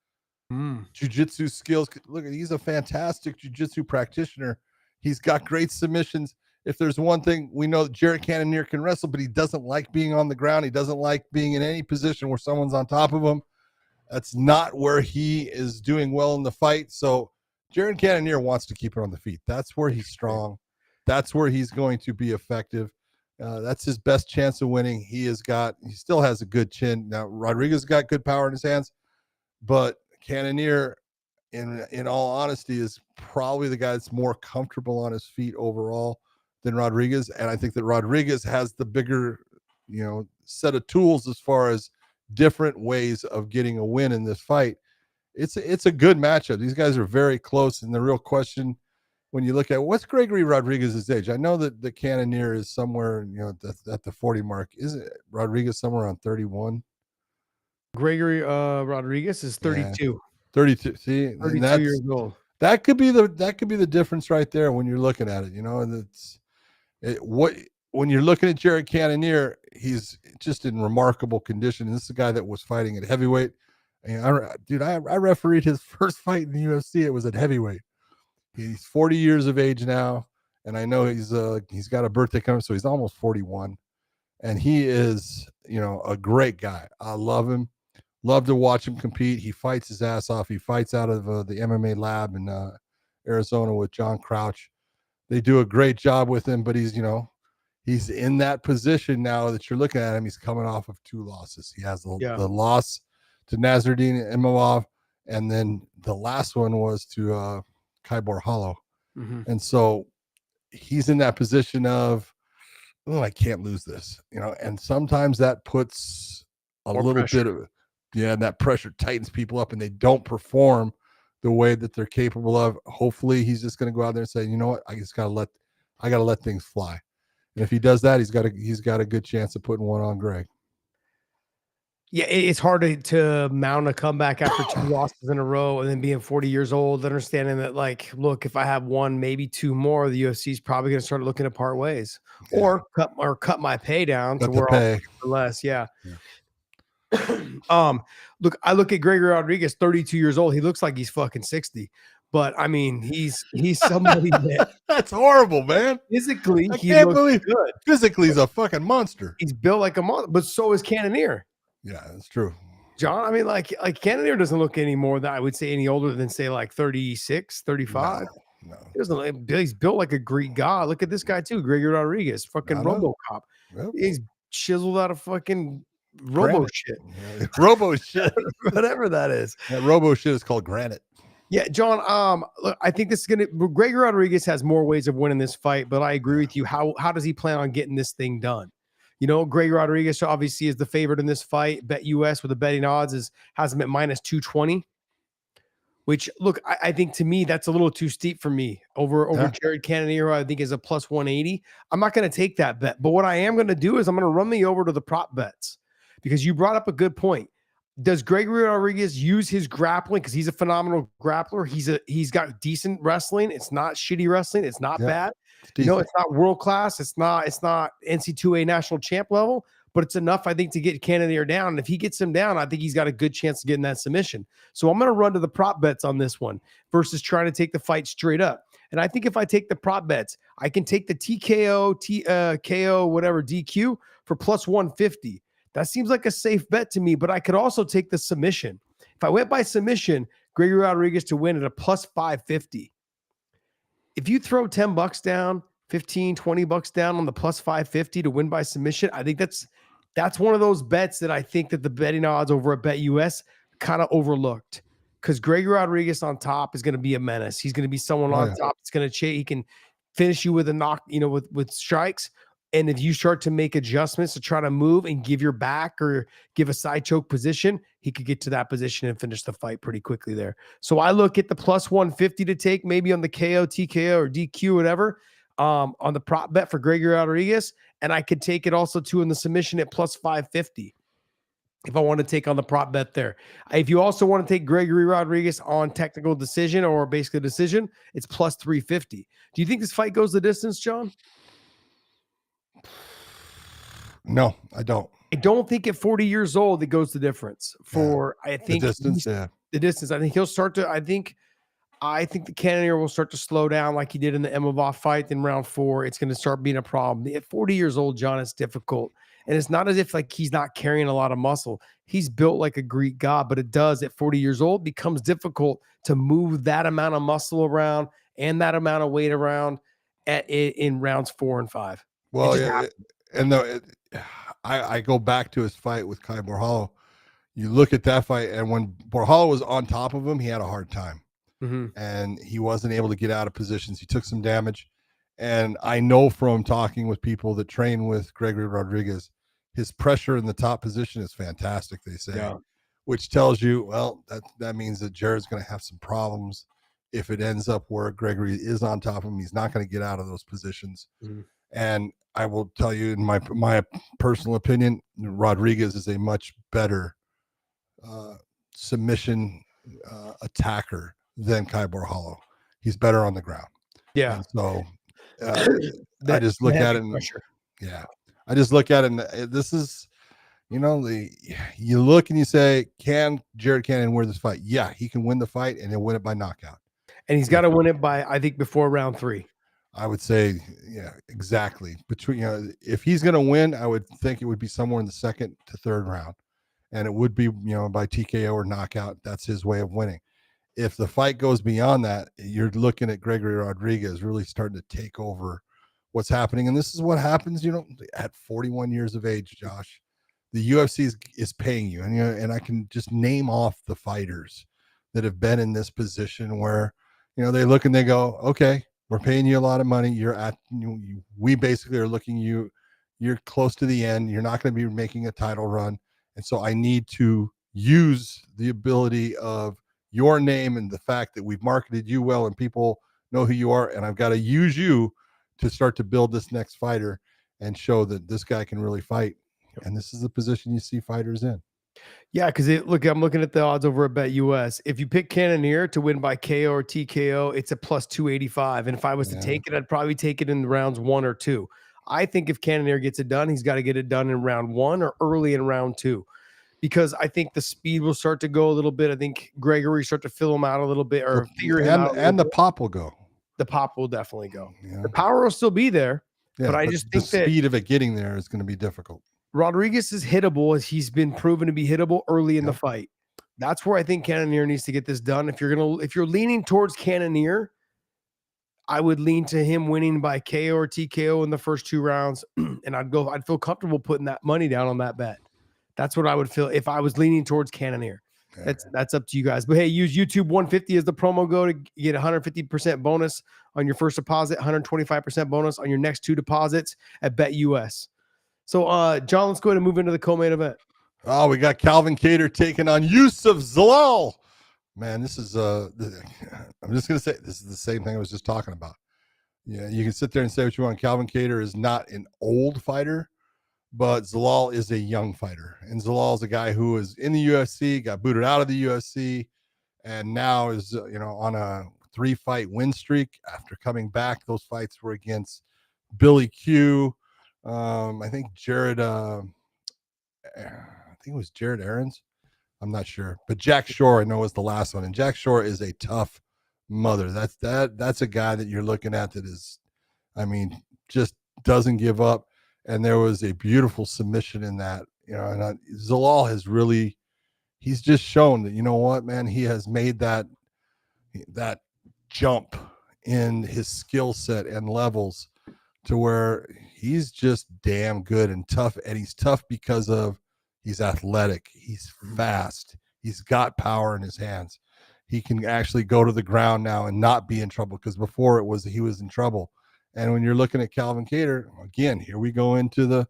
jiu-jitsu skills? Look, he's a fantastic jiu-jitsu practitioner. He's got great submissions. If there's one thing, we know that Jared Cannonier can wrestle, but he doesn't like being on the ground. He doesn't like being in any position where someone's on top of him. That's not where he is doing well in the fight. So Jared Cannonier wants to keep it on the feet. That's where he's strong. That's where he's going to be effective. That's his best chance of winning. He still has a good chin. Now, Rodrigues got good power in his hands, but Cannonier, in all honesty, is probably the guy that's more comfortable on his feet overall than Rodrigues. And I think that Rodrigues has the bigger, set of tools as far as different ways of getting a win in this fight. It's a good matchup. These guys are very close. And the real question, when you look at what's Gregory Rodrigues' age, I know that the Cannonier is somewhere, at the 40 mark. Isn't Rodrigues somewhere around 31? Gregory Rodrigues is 32. Yeah, 32. See, 32 years old. That could be the difference right there when you're looking at it. And when you're looking at Jared Cannonier, he's just in remarkable condition. This is a guy that was fighting at heavyweight. And I refereed his first fight in the UFC. It was at heavyweight. He's 40 years of age now, and I know he's got a birthday coming, so he's almost 41. And he is, a great guy. I love him. Love to watch him compete. He fights his ass off. He fights out of the MMA lab in Arizona with John Crouch. They do a great job with him, but he's in that position now that you're looking at him. He's coming off of 2 losses. He has the loss to Nasruddin Imavov, and then the last one was to Kybor Hollow. And so he's in that position of, I can't lose this, and sometimes that puts a little bit of, that pressure tightens people up and they don't perform the way that they're capable of. Hopefully he's just going to go out there and say, you know what, I got to let things fly. And if he does that, he's got a good chance of putting one on Greg. Yeah, it's hard to mount a comeback after 2 losses in a row and then being 40 years old, understanding that, look, if I have 1, maybe 2 more, the UFC is probably going to start looking to part ways or cut my pay down to where I'll for less. Yeah. Look, I look at Gregory Rodrigues, 32 years old. He looks like he's fucking 60. But I mean, he's somebody that that's horrible, man. Physically, I can't believe good. Physically, he's a fucking monster. He's built like a monster, but so is Cannonier. Yeah, that's true. John, I mean, like Cannonier doesn't look any more than I would say any older than say like 36, 35. No. He doesn't, he's built like a Greek god. Look at this guy too, Gregory Rodrigues, fucking RoboCop. Yep. He's chiseled out of fucking Robo shit. Yeah. Robo shit. Whatever that is. That Robo shit is called granite. Yeah, John, look, I think this is Gregory Rodrigues has more ways of winning this fight, but I agree with you. How does he plan on getting this thing done? Gregory Rodrigues obviously is the favorite in this fight. Bet US with the betting odds has him at -220, which, look, I think to me, that's a little too steep for me over Jared Cannonier, who I think is a +180. I'm not going to take that bet. But what I am going to do is I'm going to run me over to the prop bets because you brought up a good point. Does Gregory Rodrigues use his grappling? Because he's a phenomenal grappler. He's got decent wrestling. It's not shitty wrestling. It's not bad. It's not world class. It's not NC2A national champ level, but it's enough, I think, to get Cannonier down. And if he gets him down, I think he's got a good chance of getting that submission. So I'm going to run to the prop bets on this one versus trying to take the fight straight up. And I think if I take the prop bets, I can take the TKO, KO, whatever, DQ for +150. That seems like a safe bet to me, but I could also take the submission. If I went by submission, Gregory Rodrigues to win at a +550. If you throw $10 down, 15, $20 down on the +550 to win by submission, I think that's one of those bets that I think that the betting odds over at Bet US kind of overlooked, because Gregory Rodrigues on top is going to be a menace. He's going to be someone on top. It's going to he can finish you with a knock, with strikes. And if you start to make adjustments to try to move and give your back or give a side choke position, he could get to that position and finish the fight pretty quickly there. So I look at the plus 150 to take maybe on the KO, TKO, or DQ, whatever, on the prop bet for Gregory Rodrigues. And I could take it also too in the submission at plus 550 if I want to take on the prop bet there. If you also want to take Gregory Rodrigues on technical decision or basically decision, it's plus 350. Do you think this fight goes the distance, John? No, I don't. I don't think at 40 years old it goes the difference I think the distance. The distance. I think he'll start to. I think the Cannonier will start to slow down like he did in the Imavov fight in round 4. It's going to start being a problem. At 40 years old, John, it's difficult, and it's not as if like he's not carrying a lot of muscle. He's built like a Greek god, but it does at 40 years old becomes difficult to move that amount of muscle around and that amount of weight around in rounds 4 and 5. Well, yeah, I go back to his fight with Kai Borhalo. You look at that fight, and when Borhalo was on top of him, he had a hard time. And he wasn't able to get out of positions. He took some damage. And I know from talking with people that train with Gregory Rodrigues, his pressure in the top position is fantastic, they say, which tells you, well, that means that Jared's going to have some problems if it ends up where Gregory is on top of him. He's not going to get out of those positions. And I will tell you, in my personal opinion, Rodrigues is a much better submission attacker than Kai Borhalo. He's better on the ground. Yeah. And so I just look at it and I just look at it and this is, you look and you say, can Jared Cannonier win this fight? Yeah, he can win the fight and he'll win it by knockout. And he's got to win it by, I think, before round 3. I would say, yeah, exactly. Between, if he's going to win, I would think it would be somewhere in the 2nd to 3rd round. And it would be, by TKO or knockout. That's his way of winning. If the fight goes beyond that, you're looking at Gregory Rodrigues really starting to take over what's happening. And this is what happens, at 41 years of age, Josh. The UFC is paying you. And I can just name off the fighters that have been in this position where, they look and they go, okay, we're paying you a lot of money. We basically are looking you're close to the end. You're not going to be making a title run. And so I need to use the ability of your name and the fact that we've marketed you well and people know who you are. And I've got to use you to start to build this next fighter and show that this guy can really fight. And this is the position you see fighters in. Yeah, because I'm looking at the odds over at Bet US. If you pick Cannonier to win by KO or TKO, it's a plus 285. And if I was to take it, I'd probably take it in rounds 1 or 2. I think if Cannonier gets it done, he's got to get it done in round 1 or early in round 2. Because I think the speed will start to go a little bit. I think Gregory start to fill him out a little bit or figure him out. And the pop will go. The pop will definitely go. Yeah. The power will still be there. Yeah, but I just think the speed of it getting there is going to be difficult. Rodrigues is hittable as he's been proven to be hittable early in the fight. That's where I think Cannonier needs to get this done. If you're leaning towards Cannonier, I would lean to him winning by KO or TKO in the first 2 rounds. And I'd feel comfortable putting that money down on that bet. That's what I would feel if I was leaning towards Cannonier. That's up to you guys. But hey, use YouTube 150 as the promo code to get 150% bonus on your first deposit, 125% bonus on your next 2 deposits at Bet US. So, John, let's go ahead and move into the co-main event. Oh, we got Calvin Kattar taking on Youssef Zalal. Man, this is I'm just gonna say this is the same thing I was just talking about. Yeah, you can sit there and say what you want. Calvin Kattar is not an old fighter, but Zalal is a young fighter. And Zalal is a guy who is in the UFC, got booted out of the UFC, and now is on a 3-fight win streak after coming back. Those fights were against Billy Q. I think Jared it was Jared Aarons. I'm not sure. But Jack Shore, I know, was the last one. And Jack Shore is a tough mother. That's a guy that you're looking at that is, just doesn't give up. And there was a beautiful submission in that, and Zalal has really, he's just shown that, what, man, he has made that jump in his skill set and levels to where he's just damn good and tough. And he's tough because he's athletic. He's fast. He's got power in his hands. He can actually go to the ground now and not be in trouble, because before he was in trouble. And when you're looking at Calvin Kattar, again, here we go into the,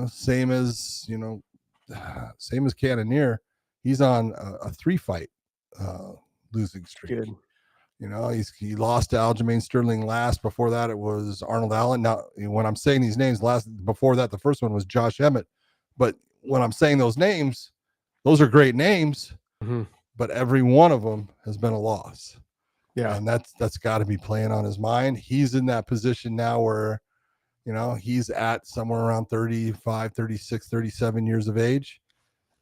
same as Cannonier. He's on a 3-fight losing streak. Good. He lost to Aljamain Sterling last. Before that, it was Arnold Allen. Now, when I'm saying these names, before that, the first one was Josh Emmett. But when I'm saying those names, those are great names, but every one of them has been a loss. Yeah. And that's got to be playing on his mind. He's in that position now where, he's at somewhere around 35, 36, 37 years of age.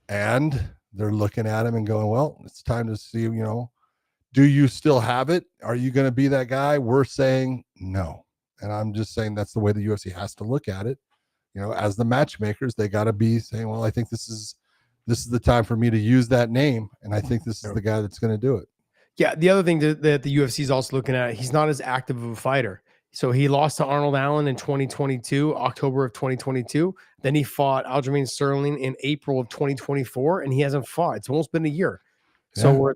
And they're looking at him and going, well, it's time to see, do you still have it? Are you going to be that guy? We're saying no. And I'm just saying that's the way the UFC has to look at it. As the matchmakers, they got to be saying, well, I think this is the time for me to use that name. And I think this is the guy that's going to do it. Yeah. The other thing that the UFC is also looking at, he's not as active of a fighter. So he lost to Arnold Allen in 2022, October of 2022. Then he fought Aljamain Sterling in April of 2024, and he hasn't fought. It's almost been a year. So we're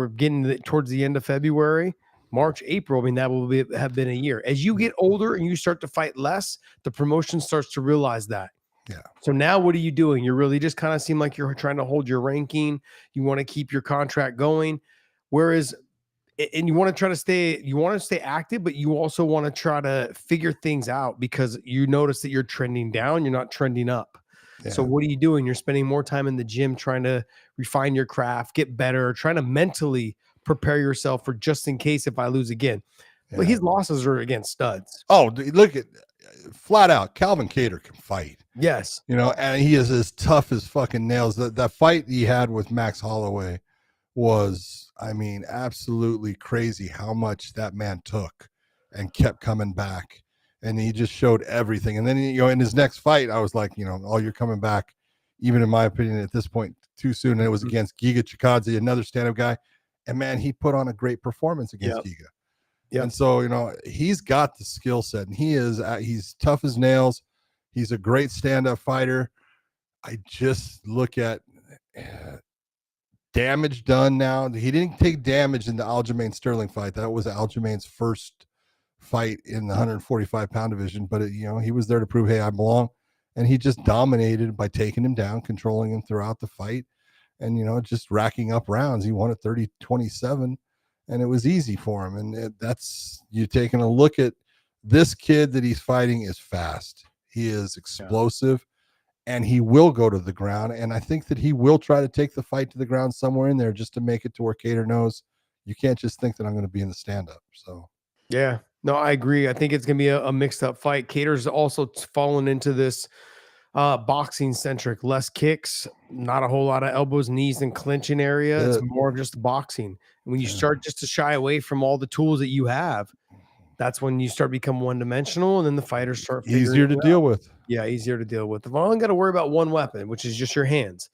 getting towards the end of February, March, April. I mean, that will have been a year. As you get older and you start to fight less, the promotion starts to realize that. Yeah. So now what are you doing? You're really just kind of seem like you're trying to hold your ranking. You want to keep your contract going. Whereas, and you want to stay active, but you also want to try to figure things out because you notice that you're trending down. You're not trending up. Yeah. So what are you doing? You're spending more time in the gym trying to refine your craft, get better, trying to mentally prepare yourself for just in case if I lose again. Yeah. But his losses are against studs. Oh, look at flat out. Calvin Kattar can fight. Yes. And he is as tough as fucking nails. That fight he had with Max Holloway was, absolutely crazy how much that man took and kept coming back. And he just showed everything. And then, in his next fight, I was like, oh, you're coming back, even in my opinion, at this point, too soon. And it was against Giga Chikadze, another stand-up guy. And, man, he put on a great performance against Giga. Yep. And so, he's got the skill set. And he's tough as nails. He's a great stand-up fighter. I just look at damage done now. He didn't take damage in the Aljamain Sterling fight. That was Aljamain's first fight in the 145-pound division, but he was there to prove, hey, I belong. And he just dominated by taking him down, controlling him throughout the fight, and just racking up rounds. He won at 30-27, and it was easy for him. And that's you taking a look at this kid that he's fighting is fast. He is explosive, and he will go to the ground. And I think that he will try to take the fight to the ground somewhere in there just to make it to where Kattar knows you can't just think that I'm going to be in the stand-up. So yeah. No, I agree. I think it's going to be a mixed up fight. Kattar's also fallen into this boxing centric, less kicks, not a whole lot of elbows, knees, and clinching area. It's more of just boxing. And when you start just to shy away from all the tools that you have, that's when you start become one dimensional, and then the fighters start easier to deal with. Yeah, easier to deal with. If I only got to worry about one weapon, which is just your hands,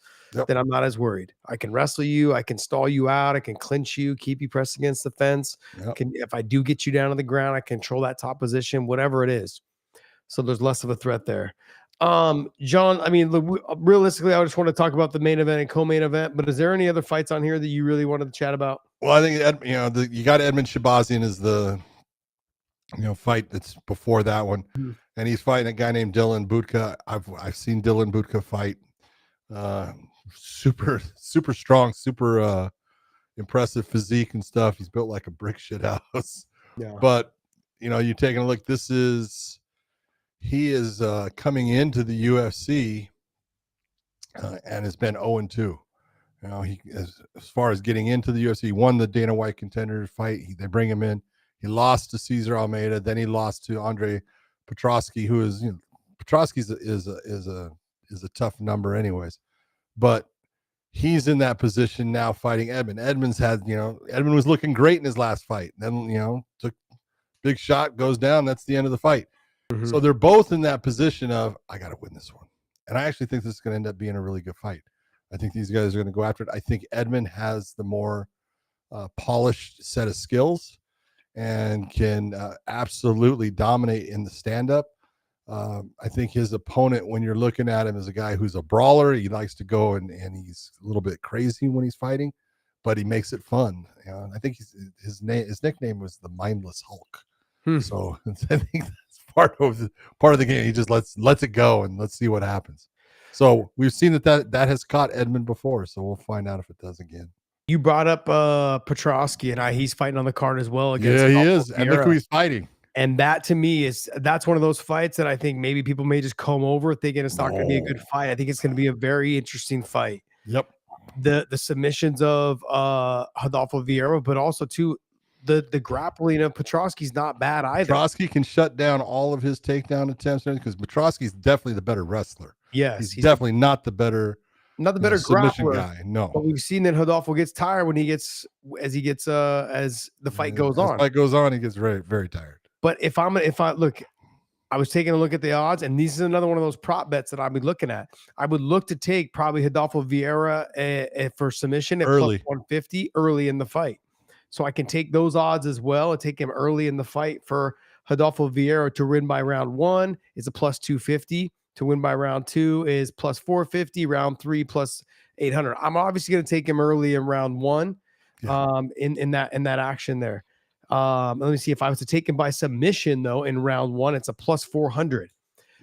then I'm not as worried. I can wrestle you, I can stall you out, I can clinch you, keep you pressed against the fence. If I do get you down to the ground, I control that top position, whatever it is. So there's less of a threat there. John, realistically, I just want to talk about the main event and co-main event, but is there any other fights on here that you really wanted to chat about? Well, I think, you got Edmund Shabazian as the, fight that's before that one. And he's fighting a guy named Dylan Budka. I've seen Dylan Budka fight. Super strong, super impressive physique and stuff. He's built like a brick shit house. Yeah. But you're taking a look, he is coming into the UFC and has been 0-2. He as far as getting into the UFC, he won the Dana White contender fight. They bring him in. He lost to Cesar Almeida, then he lost to Andre Petroski, who is Petroski is a tough number anyways. But he's in that position now fighting Edmund. Edmund was looking great in his last fight. Then, took big shot, goes down. That's the end of the fight. Mm-hmm. So they're both in that position of, I got to win this one. And I actually think this is going to end up being a really good fight. I think these guys are going to go after it. I think Edmund has the more polished set of skills and can absolutely dominate in the stand-up. I think his opponent, when you're looking at him, is a guy who's a brawler. He likes to go and he's a little bit crazy when he's fighting, but he makes it fun. I think his nickname was the Mindless Hulk. So I think that's part of the game. He just lets it go and let's see what happens. So we've seen that has caught Edmund before, so we'll find out if it does again. You brought up Petrosky, and he's fighting on the card as well against. Yeah, he is, and look who he's fighting. And that to me that's one of those fights that I think maybe people may just comb over thinking it's not going to be a good fight. I think it's going to be a very interesting fight. Yep. The submissions of Rodolfo Vieira, but also too the grappling of Petrosky's not bad either. Petrosky can shut down all of his takedown attempts because Petrosky's definitely the better wrestler. Yes, he's definitely not the better grappler guy. No, but we've seen that Rodolfo gets tired when as the fight goes on. As the fight goes on, he gets very, very tired. But if I look, I was taking a look at the odds, and this is another one of those prop bets that I'd be looking at. I would look to take probably Rodolfo Vieira for submission at early. plus 150 early in the fight. So I can take those odds as well and take him early in the fight for Rodolfo Vieira to win by round 1 is a plus 250. To win by round 2 is plus 450. Round 3 plus 800. I'm obviously going to take him early in round 1 in that action there. Let me see. If I was to take him by submission, though, in round 1, it's a plus 400.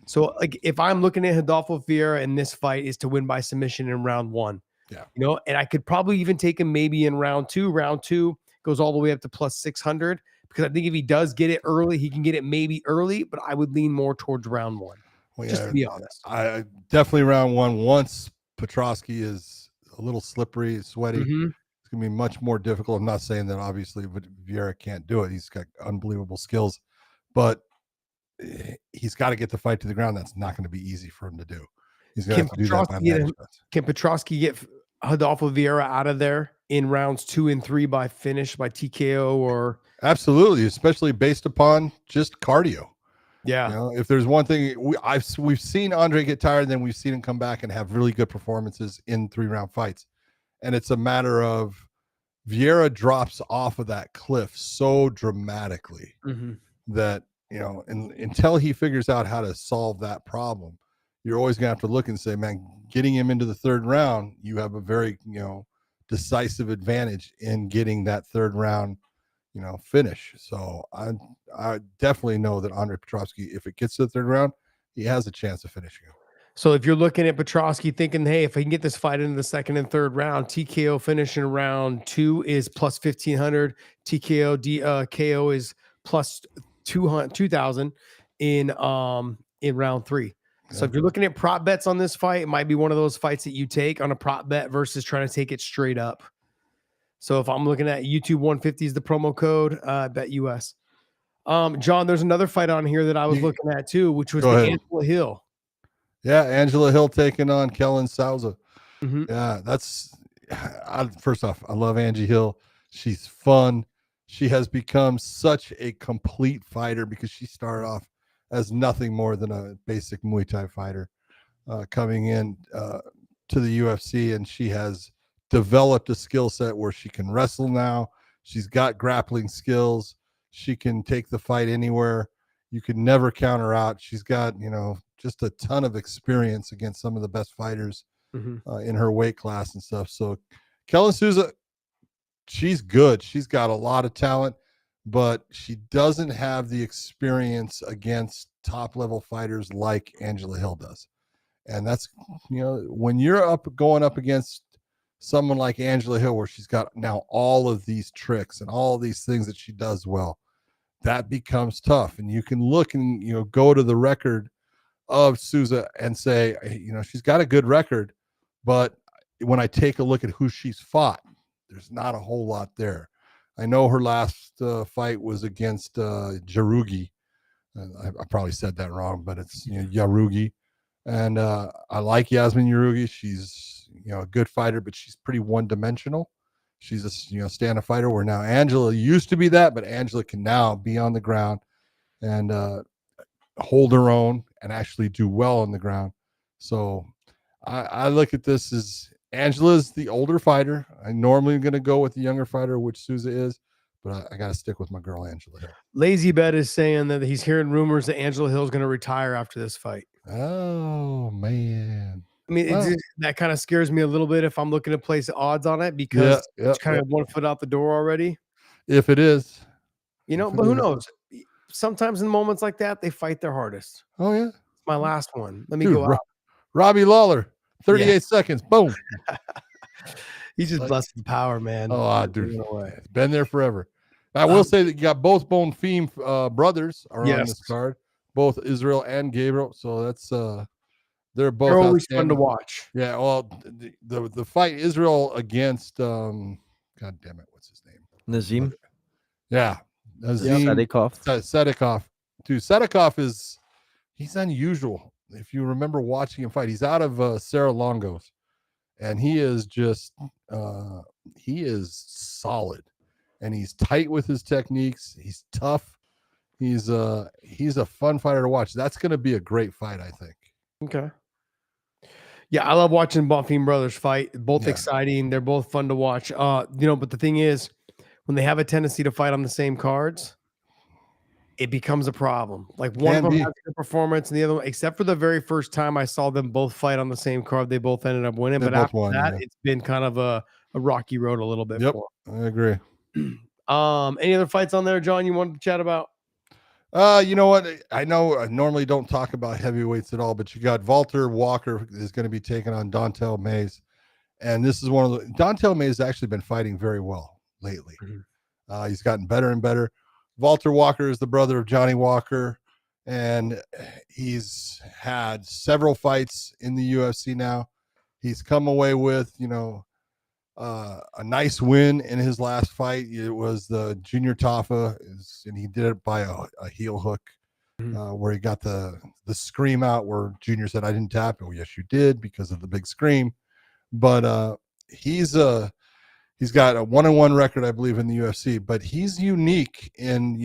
So, like, if I'm looking at Rodolfo Vieira in this fight, is to win by submission in round 1. Yeah. And I could probably even take him maybe in round 2. Round 2 goes all the way up to plus 600 because I think if he does get it early, he can get it maybe early, but I would lean more towards round 1. Well, just to be honest. I definitely round 1. Once Petrosky is a little slippery, sweaty. It's going to be much more difficult. I'm not saying that obviously Vieira can't do it. He's got unbelievable skills, but he's got to get the fight to the ground. That's not going to be easy for him to do. He's going to have to do that by match. Can Petrosky get Rodolfo Vieira out of there in rounds 2 and 3 by finish, by TKO or? Absolutely, especially based upon just cardio. Yeah. If there's one thing we've seen Andre get tired, then we've seen him come back and have really good performances in 3-round fights. And it's a matter of Vieira drops off of that cliff so dramatically that, until he figures out how to solve that problem, you're always going to have to look and say, man, getting him into the 3rd round, you have a very, decisive advantage in getting that 3rd round, finish. So I definitely know that Andre Petrosky, if it gets to the 3rd round, he has a chance of finishing him. So if you're looking at Petrosky thinking, hey, if I can get this fight into the 2nd and 3rd round, TKO finish in round 2 is plus 1,500. TKO KO is plus 2,000 in round 3. So if you're looking at prop bets on this fight, it might be one of those fights that you take on a prop bet versus trying to take it straight up. So if I'm looking at YouTube 150 is the promo code, bet US. John, there's another fight on here that I was looking at too, which was Angela Hill. Yeah, Angela Hill taking on Kellen Souza. Yeah, first off, I love Angie Hill. She's fun. She has become such a complete fighter because she started off as nothing more than a basic Muay Thai fighter coming in to the UFC, and she has developed a skill set where she can wrestle now. She's got grappling skills. She can take the fight anywhere. You can never count her out. She's got, just a ton of experience against some of the best fighters in her weight class and stuff. So Kellen Souza, she's good. She's got a lot of talent, but she doesn't have the experience against top level fighters like Angela Hill does. And that's, when you're going up against someone like Angela Hill, where she's got now all of these tricks and all of these things that she does well, that becomes tough. And you can look and, go to the record of Souza and say, she's got a good record, but when I take a look at who she's fought, there's not a whole lot there. I know her last fight was against Jarugi. I probably said that wrong, but it's Yarugi. And I like Yasmin Yarugi. She's a good fighter, but she's pretty one-dimensional. She's a stand-up fighter, where now Angela used to be that, but Angela can now be on the ground and hold her own and actually do well on the ground. So I look at this as Angela's the older fighter. I normally am going to go with the younger fighter, which Souza is, but I got to stick with my girl Angela Hill. Lazy Bet is saying that he's hearing rumors that Angela Hill is going to retire after this fight. Oh, man. I mean, that kind of scares me a little bit if I'm looking to place odds on it, because it's kind of 1 foot out the door already. If it is. But who knows? sometimes in moments like that, they fight their hardest. Oh yeah. My last one. Let me Dude, go out. Robbie Lawler, 38 seconds. Boom. He's just Like- blessed with power, man. Oh, He's dude. giving away. It's been there forever. I will say that you got both Bone Theme brothers are on Yes. this card, both Israel and Gabriel. So that's they're both They're always fun to outstanding. watch. Yeah, well, the fight Israel against God damn it, what's his name? Nazim Yeah, Nazim Sadikov. Sadikov. Dude, Sadikov he's unusual. If you remember watching him fight, he's out of Sarah Longo's, and he is just he is solid, and he's tight with his techniques. He's tough. He's a fun fighter to watch. That's going to be a great fight, I think. Okay. Yeah, I love watching Bonfim brothers fight. Both Yeah. exciting. They're both fun to watch. But the thing is, when they have a tendency to fight on the same cards, it becomes a problem. Like one of them has a good performance, and the other one, except for the very first time I saw them both fight on the same card, they both ended up winning. They But both after won, that, yeah. it's been kind of a rocky road a little bit. Yep, For I agree. any other fights on there, John, you wanted to chat about? You know what? I know I normally don't talk about heavyweights at all, but you got Walter Walker is going to be taking on Dontel Mays. And this is one of the Dontel Mays has actually been fighting very well lately. He's gotten better and better. Walter Walker is the brother of Johnny Walker, and he's had several fights in the UFC now. He's come away with, a nice win in his last fight. It was the Junior Tafa, and he did it by a heel hook, where he got the scream out where Junior said, "I didn't tap." Oh, yes, you did, because of the big scream. But he's got a 1-1 record, I believe, in the UFC. But he's unique in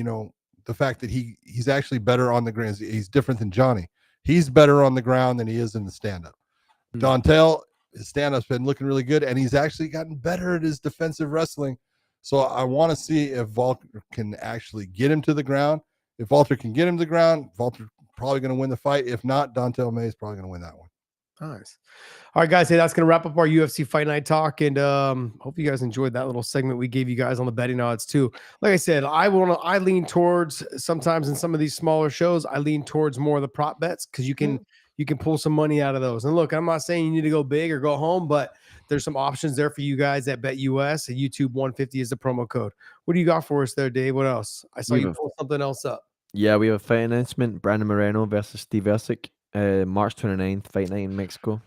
the fact that he's actually better on the ground. He's different than Johnny. He's better on the ground than he is in the stand-up. Dontel, his stand-up's been looking really good, and he's actually gotten better at his defensive wrestling. So I want to see if Walter can actually get him to the ground. If Walter can get him to the ground, Walter probably going to win the fight. If not, Dontel May is probably going to win that one. Nice. All right, guys. Hey, that's going to wrap up our UFC Fight Night talk, and hope you guys enjoyed that little segment we gave you guys on the betting odds too. Like I said, I lean towards, sometimes in some of these smaller shows, I lean towards more of the prop bets, because you can pull some money out of those. And look, I'm not saying you need to go big or go home, but there's some options there for you guys at BetUS. And YouTube 150 is the promo code. What do you got for us there, Dave? What else? I saw you pull something else up. Yeah, we have a fight announcement. Brandon Moreno versus Steve Erceg, March 29th, fight night in Mexico.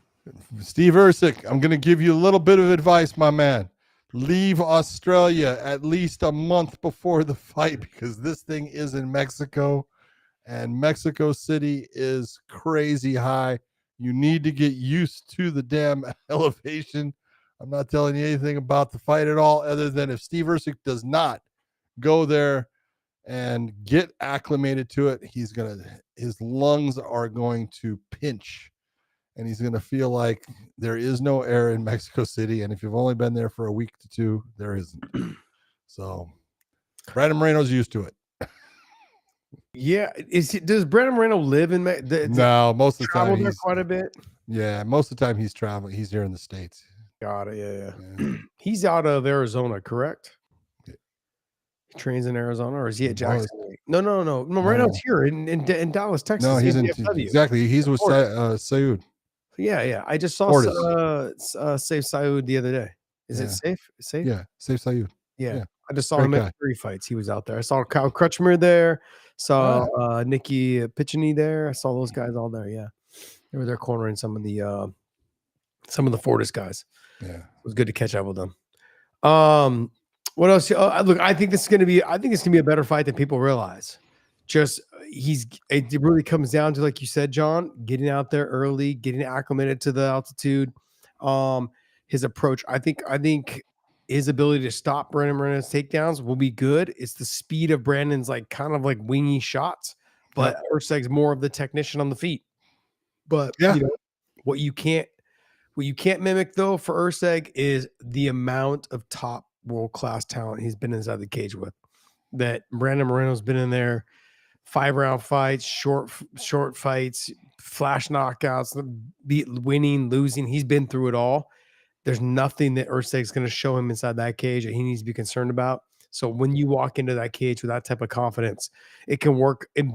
Steve Erceg, I'm going to give you a little bit of advice, my man. Leave Australia at least a month before the fight, because this thing is in Mexico, and Mexico City is crazy high. You need to get used to the damn elevation. I'm not telling you anything about the fight at all, other than if Steve Erceg does not go there and get acclimated to it, his lungs are going to pinch, and he's going to feel like there is no air in Mexico City. And if you've only been there for a week to two, there isn't. So Brandon Moreno's used to it. Yeah. Does Brandon Moreno live in No, most of the time he's quite a bit? Yeah, most of the time he's traveling. He's here in the States. Got it. Yeah. He's out of Arizona, correct? He trains in Arizona, or is he at Jackson? No. Moreno's here in Dallas, Texas. No, he's in DFW. exactly. He's with Saud. Yeah. I just saw Safe Saud the other day. Is it safe? Safe? Yeah, Safe Saud. Yeah. I just saw Great him guy. at 3 fights. He was out there. I saw Kyle Crutchmer there. Saw Nikki Picheny there. I saw those guys all there. Yeah, they were there cornering some of the Fortis guys. Yeah, it was good to catch up with them. What else? Look, I think it's gonna be a better fight than people realize. It really comes down to, like you said, John, getting out there early, getting acclimated to the altitude. His approach, I think his ability to stop Brandon Moreno's takedowns will be good. It's the speed of Brandon's kind of wingy shots, but Erceg's more of the technician on the feet. But what you can't mimic though for Erceg is the amount of top world-class talent he's been inside the cage with. That Brandon Moreno's been in there, 5-round fights, short fights, flash knockouts, winning, losing. He's been through it all. There's nothing that Erceg's going to show him inside that cage that he needs to be concerned about. So when you walk into that cage with that type of confidence, it can work. It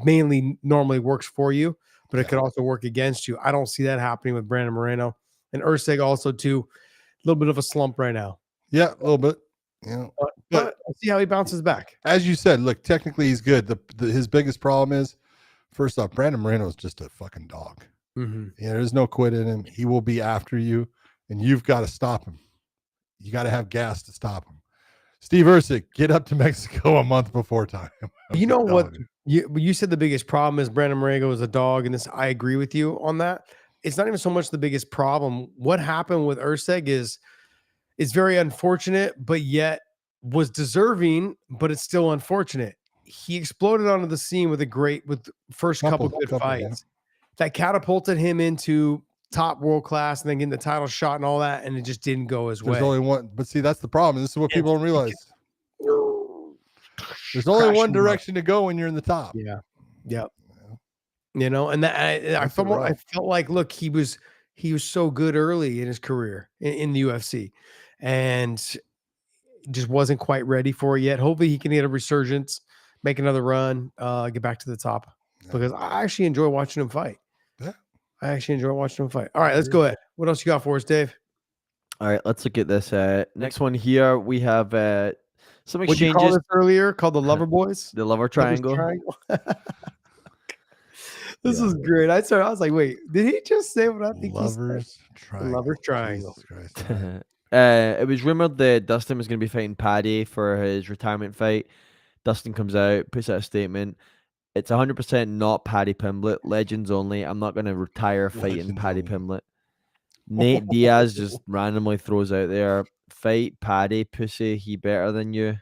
normally works for you, but it could also work against you. I don't see that happening with Brandon Moreno and Erceg also too. A little bit of a slump right now. Yeah, a little bit. But I'll see how he bounces back. As you said, look, technically he's good. His biggest problem is, first off, Brandon Moreno is just a fucking dog. Mm-hmm. Yeah, there's no quit in him. He will be after you, and you've got to stop him. You got to have gas to stop him. Steve Erceg, get up to Mexico a month before time. You know what? You said the biggest problem is Brandon Moreno is a dog, and this I agree with you on that. It's not even so much the biggest problem. What happened with Erceg is it's very unfortunate, but yet was deserving, but it's still unfortunate. He exploded onto the scene with first couple good fights that catapulted him into top world class and then getting the title shot and all that, and it just didn't go his way. There's only one, but see, that's the problem. This is what people don't realize. There's only one direction to go when you're in the top. Yeah. Yep. You know, and that I felt like, look, he was so good early in his career in the UFC, and just wasn't quite ready for it yet. Hopefully, he can get a resurgence, make another run, get back to the top. Because I actually enjoy watching him fight. Yeah, I actually enjoy watching him fight. All right, let's go ahead. What else you got for us, Dave? All right, let's look at this. Next one here, we have some exchanges. What you call this earlier? Called the Lover Boys? The Lover Triangle. This is great. I was like, wait, did he just say what I think he said? Lovers Triangle. It was rumored that Dustin was going to be fighting Paddy for his retirement fight. Dustin comes out, puts out a statement. It's 100% not Paddy Pimblett. Legends only. I'm not going to retire fighting Paddy Pimblett. Nate Diaz just randomly throws out there, fight Paddy, pussy, he better than you.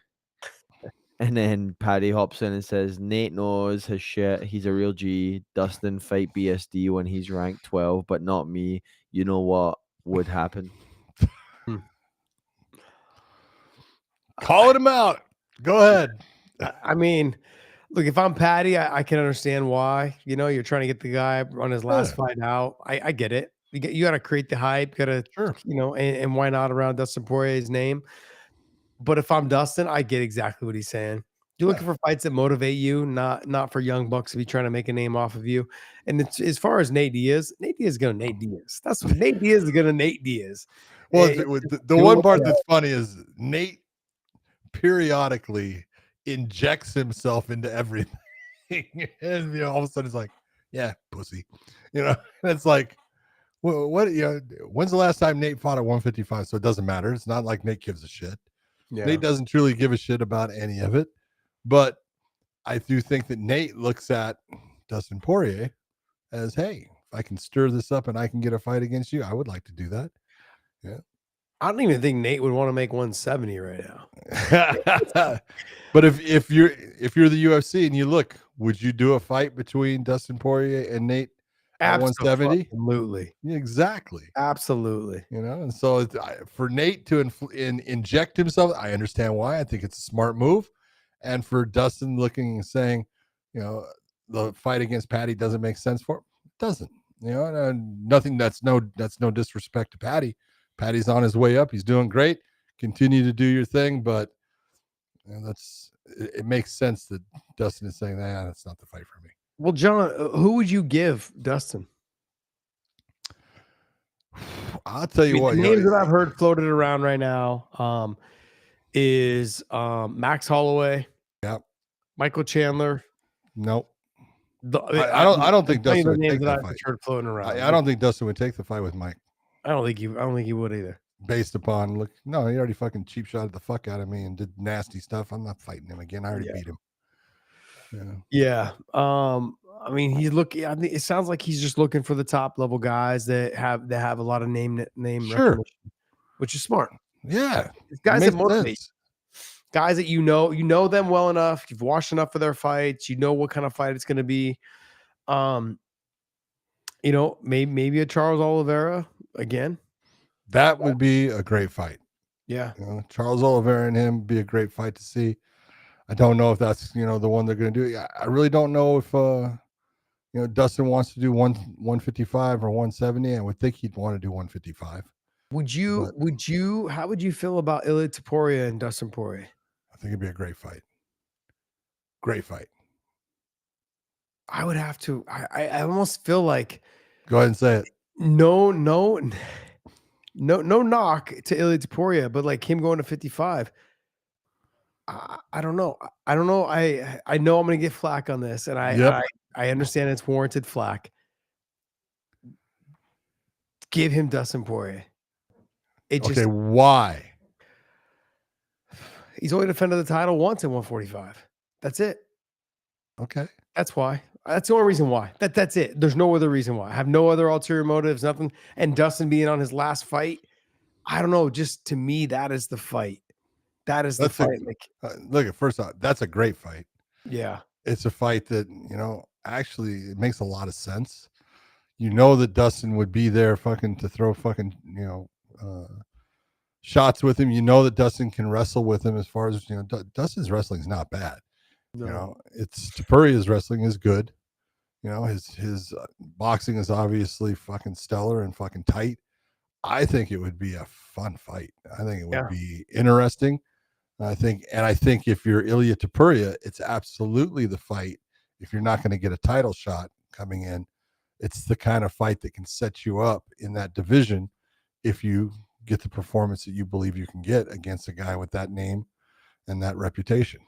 And then Paddy hops in and says, Nate knows his shit. He's a real G. Dustin fight BSD when he's ranked 12, but not me. You know what would happen? Calling him out. Go ahead. I mean, look, if I'm Paddy, I can understand why. You know, you're trying to get the guy on his last fight out. I get it. You got to create the hype. Got to, you know, and why not around Dustin Poirier's name? But if I'm Dustin, I get exactly what he's saying. You're looking for fights that motivate you, not for young bucks to be trying to make a name off of you. And it's, as far as Nate Diaz is going to Nate Diaz. That's what Nate Diaz is going to Nate Diaz. Well, the one part that's funny is Nate periodically injects himself into everything. And, you know, all of a sudden it's like, yeah, pussy. You know, and it's like, well, what, you know, when's the last time Nate fought at 155? So it doesn't matter. It's not like Nate gives a shit. Yeah. Nate doesn't truly give a shit about any of it. But I do think that Nate looks at Dustin Poirier as, hey, if I can stir this up and I can get a fight against you, I would like to do that. Yeah. I don't even think Nate would want to make 170 right now. But if you're the UFC and you look, would you do a fight between Dustin Poirier and Nate at 170? Absolutely. Exactly. Absolutely. You know, and so for Nate to inject himself, I understand why. I think it's a smart move. And for Dustin looking and saying, you know, the fight against Paddy doesn't make sense for him, it doesn't. You know, and nothing. That's no disrespect to Paddy. Paddy's on his way up. He's doing great. Continue to do your thing, but you know, it makes sense that Dustin is saying that that's not the fight for me. Well, John, who would you give Dustin? I'll tell you what. The names that I've heard floated around right now is Max Holloway. Yep. Michael Chandler. Nope. I don't think Dustin would take that fight. Heard floating around. I don't think Dustin would take the fight with Mike. I don't think he would either. Based upon he already fucking cheap shotted the fuck out of me and did nasty stuff. I'm not fighting him again. I already beat him. Yeah. I mean, he's looking. I mean, it sounds like he's just looking for the top level guys that have a lot of name recognition, which is smart. Yeah, it's guys that motivate. Guys that you know them well enough. You've watched enough of their fights. You know what kind of fight it's going to be. You know, maybe a Charles Oliveira again. That would be a great fight. Yeah, you know, Charles Oliveira and him would be a great fight to see. I don't know if that's the one they're going to do. I really don't know if Dustin wants to do 155 or 170. I would think he'd want to do 155. How would you feel about Ilia Topuria and Dustin Poirier? think it'd be a great fight. Great fight. I would have to. I almost feel like Go ahead and say it. no knock to Ilia Topuria, but like him going to 55. I don't know. I don't know. I know I'm gonna get flack on this, and I understand it's warranted flack. Give him Dustin Poirier. It just Okay, why? he's only defended the title once in 145. That's it. Okay. That's why. That's the only reason why. That's it. There's no other reason why. I have no other ulterior motives, nothing. And Dustin being on his last fight, I don't know. Just to me, that is the fight. That is the fight. Look, first off, that's a great fight. Yeah. It's a fight that, actually it makes a lot of sense. You know that Dustin would be there fucking to throw fucking, shots with him. You know that Dustin can wrestle with him as far as, Dustin's wrestling is not bad. No. It's Topuria's wrestling is good. His boxing is obviously fucking stellar and fucking tight. I think it would be a fun fight. I think it would be interesting. I think if you're Ilia Topuria, it's absolutely the fight. If you're not going to get a title shot coming in, it's the kind of fight that can set you up in that division if you get the performance that you believe you can get against a guy with that name and that reputation.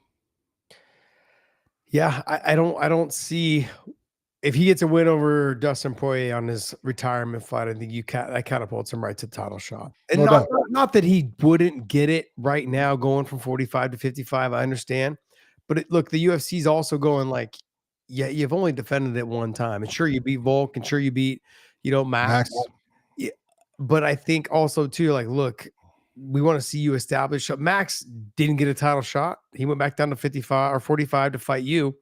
Yeah, I don't see if he gets a win over Dustin Poirier on his retirement fight. I think that catapults him right to the title shot. And not that he wouldn't get it right now, going from 45 to 55. I understand, but look, the UFC is also going like, yeah, you've only defended it one time, and sure you beat Volk, and sure you beat, Max. Yeah, but I think also too, like, look, we want to see you establish. Max didn't get a title shot. He went back down to 55 or 45 to fight you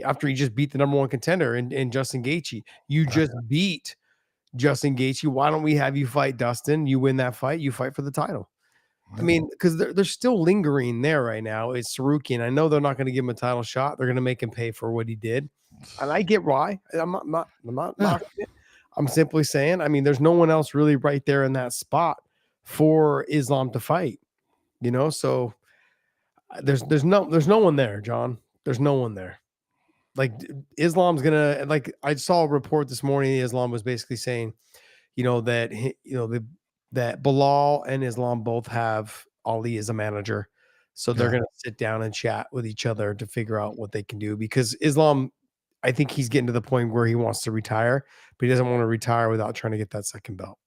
after he just beat the number one contender in Justin Gaethje. You just beat Justin Gaethje. Why don't we have you fight Dustin? You win that fight, you fight for the title. I mean, because they're still lingering there right now. It's Sarukian. I know they're not going to give him a title shot. They're going to make him pay for what he did, and I get why. I'm not knocking it. I'm simply saying. I mean, there's no one else really right there in that spot for Islam to fight. So there's no one there, John. There's no one there. Like Islam's gonna, like, I saw a report this morning. Islam was basically saying, that Bilal and Islam both have Ali as a manager. So they're going to sit down and chat with each other to figure out what they can do, because Islam, I think he's getting to the point where he wants to retire, but he doesn't want to retire without trying to get that second belt.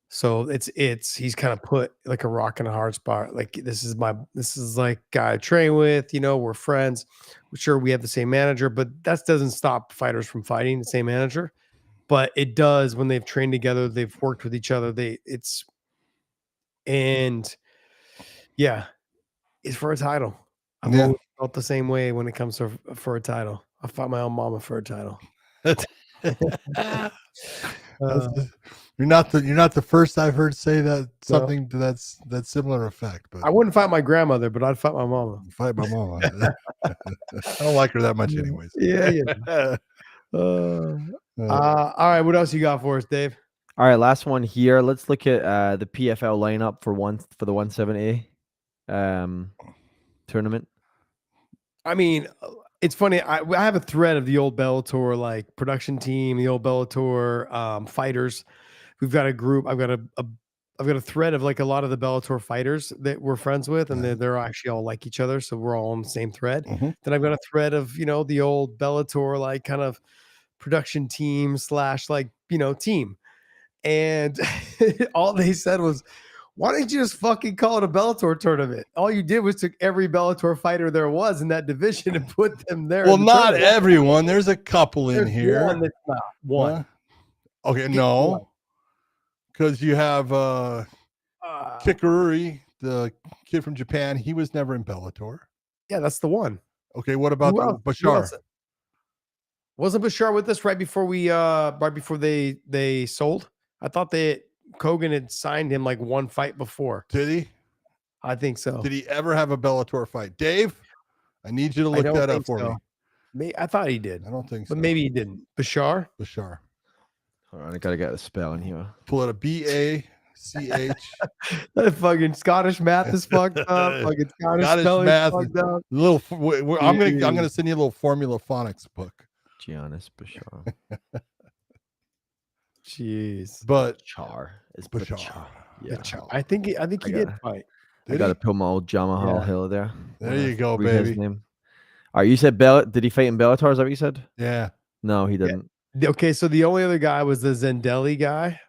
So he's kind of put like a rock in a hard spot. Like, this is like guy I train with, we're friends. Sure, we have the same manager, but that doesn't stop fighters from fighting the same manager. But it does when they've trained together, they've worked with each other. It's for a title. I've always felt the same way when it comes to for a title. I fought my own mama for a title. You're not the first I've heard say that something to that similar effect. But I wouldn't fight my grandmother, but I'd fight my mama. Fight my mama. I don't like her that much, anyways. Yeah. All right, what else you got for us, Dave? All right, last one here. Let's look at the PFL lineup for the 170 tournament. I mean, it's funny. I have a thread of the old Bellator like production team, the old Bellator fighters. We've got a group. I've got a thread of like a lot of the Bellator fighters that we're friends with, and they're actually all like each other, so we're all on the same thread. Then I've got a thread of the old Bellator like kind of production team / like team, and all they said was, why didn't you just fucking call it a Bellator tournament? All you did was took every Bellator fighter there was in that division and put them there. Well, not everyone. There's a couple in here. One that's not one. Okay, no, because you have Kikururi, the kid from Japan. He was never in Bellator. Yeah, that's the one. Okay, what about Bashar? Wasn't Bashar with us right before they sold? I thought Kogan had signed him like one fight before. Did he? I think so. Did he ever have a Bellator fight? Dave, I need you to look that up for me. I thought he did. I don't think so. But maybe he didn't. Bashar? Bashar. Hold on, I gotta get the spelling here. Pull out a BASHAR. That fucking Scottish math is fucked up. Fucking Scottish spelling math. fucked up. I'm gonna send you a little formula phonics book. Giannis Bashar. Jeez. But Char. It's Bashar. Bashar. Yeah. I think he did fight. I got to put my old Jamal Hill there. There you go, Read his baby. name. All right, you said did he fight in Bellator? Is that what you said? Yeah. No, he didn't. Okay, so the only other guy was the Zendelli guy.